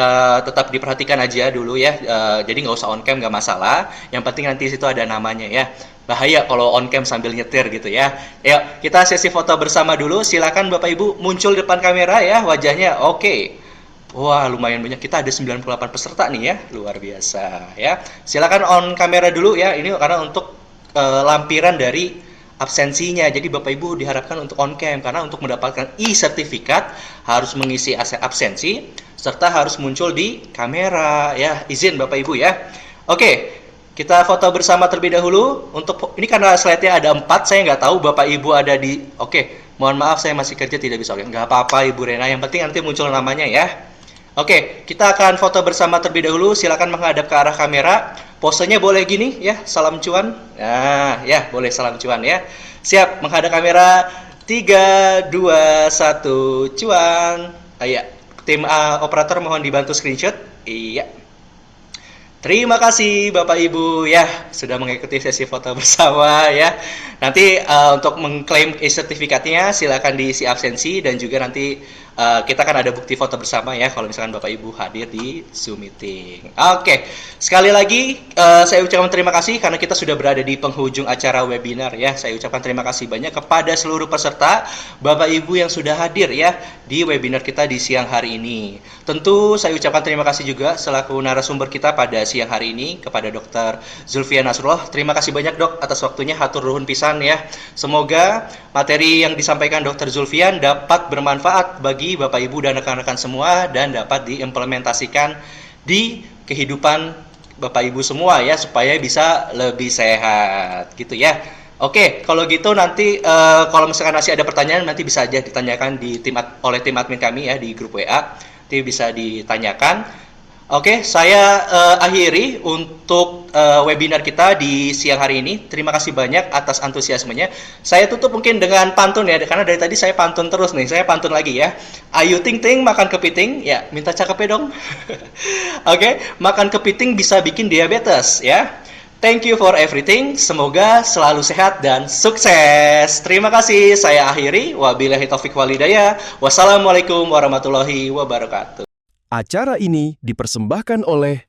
tetap diperhatikan aja dulu ya. Jadi nggak usah on cam nggak masalah. Yang penting nanti situ ada namanya ya. Bahaya kalau on cam sambil nyetir gitu ya. Yuk, kita sesi foto bersama dulu. Silakan Bapak Ibu muncul depan kamera ya wajahnya. Oke. Wah, lumayan banyak. Kita ada 98 peserta nih ya. Luar biasa ya. Silakan on kamera dulu ya. Ini karena untuk lampiran dari absensinya. Jadi Bapak Ibu diharapkan untuk on cam karena untuk mendapatkan e-sertifikat harus mengisi absensi serta harus muncul di kamera ya. Izin Bapak Ibu ya. Oke. Kita foto bersama terlebih dahulu. Untuk ini karena slide-nya ada 4, saya nggak tahu Bapak Ibu ada di. Oke, mohon maaf saya masih kerja tidak bisa. Oke, nggak apa-apa Ibu Rena. Yang penting nanti muncul namanya ya. Oke, kita akan foto bersama terlebih dahulu. Silakan menghadap ke arah kamera. Posenya boleh gini ya, salam cuan. Nah, ya boleh salam cuan ya. Siap, menghadap kamera. 3, 2, 1, cuan. Ayo, tim operator mohon dibantu screenshot. Iya. Terima kasih Bapak Ibu ya sudah mengikuti sesi foto bersama ya. Nanti untuk mengklaim e-sertifikatnya silakan diisi absensi dan juga nanti kita akan ada bukti foto bersama ya kalau misalkan Bapak Ibu hadir di Zoom meeting. Oke, sekali lagi saya ucapkan terima kasih karena kita sudah berada di penghujung acara webinar ya. Saya ucapkan terima kasih banyak kepada seluruh peserta Bapak Ibu yang sudah hadir ya di webinar kita di siang hari ini. Tentu saya ucapkan terima kasih juga selaku narasumber kita pada siang hari ini kepada Dr. Zulfian Nasrullah. Terima kasih banyak Dok atas waktunya, hatur nuhun pisan ya. Semoga materi yang disampaikan Dr. Zulfian dapat bermanfaat bagi Bapak Ibu dan rekan-rekan semua dan dapat diimplementasikan di kehidupan Bapak Ibu semua ya supaya bisa lebih sehat gitu ya. Oke, kalau gitu nanti kalau misalkan masih ada pertanyaan nanti bisa aja ditanyakan oleh tim admin kami ya di grup WA. Nanti bisa ditanyakan. Oke, saya akhiri untuk webinar kita di siang hari ini. Terima kasih banyak atas antusiasmenya. Saya tutup mungkin dengan pantun ya, karena dari tadi saya pantun terus nih. Saya pantun lagi ya. Ayu ting ting makan kepiting, ya minta cakepnya dong. Oke, makan kepiting bisa bikin diabetes ya. Thank you for everything. Semoga selalu sehat dan sukses. Terima kasih. Saya akhiri. Wabillahi taufiq walhidayah. Wassalamualaikum warahmatullahi wabarakatuh. Acara ini dipersembahkan oleh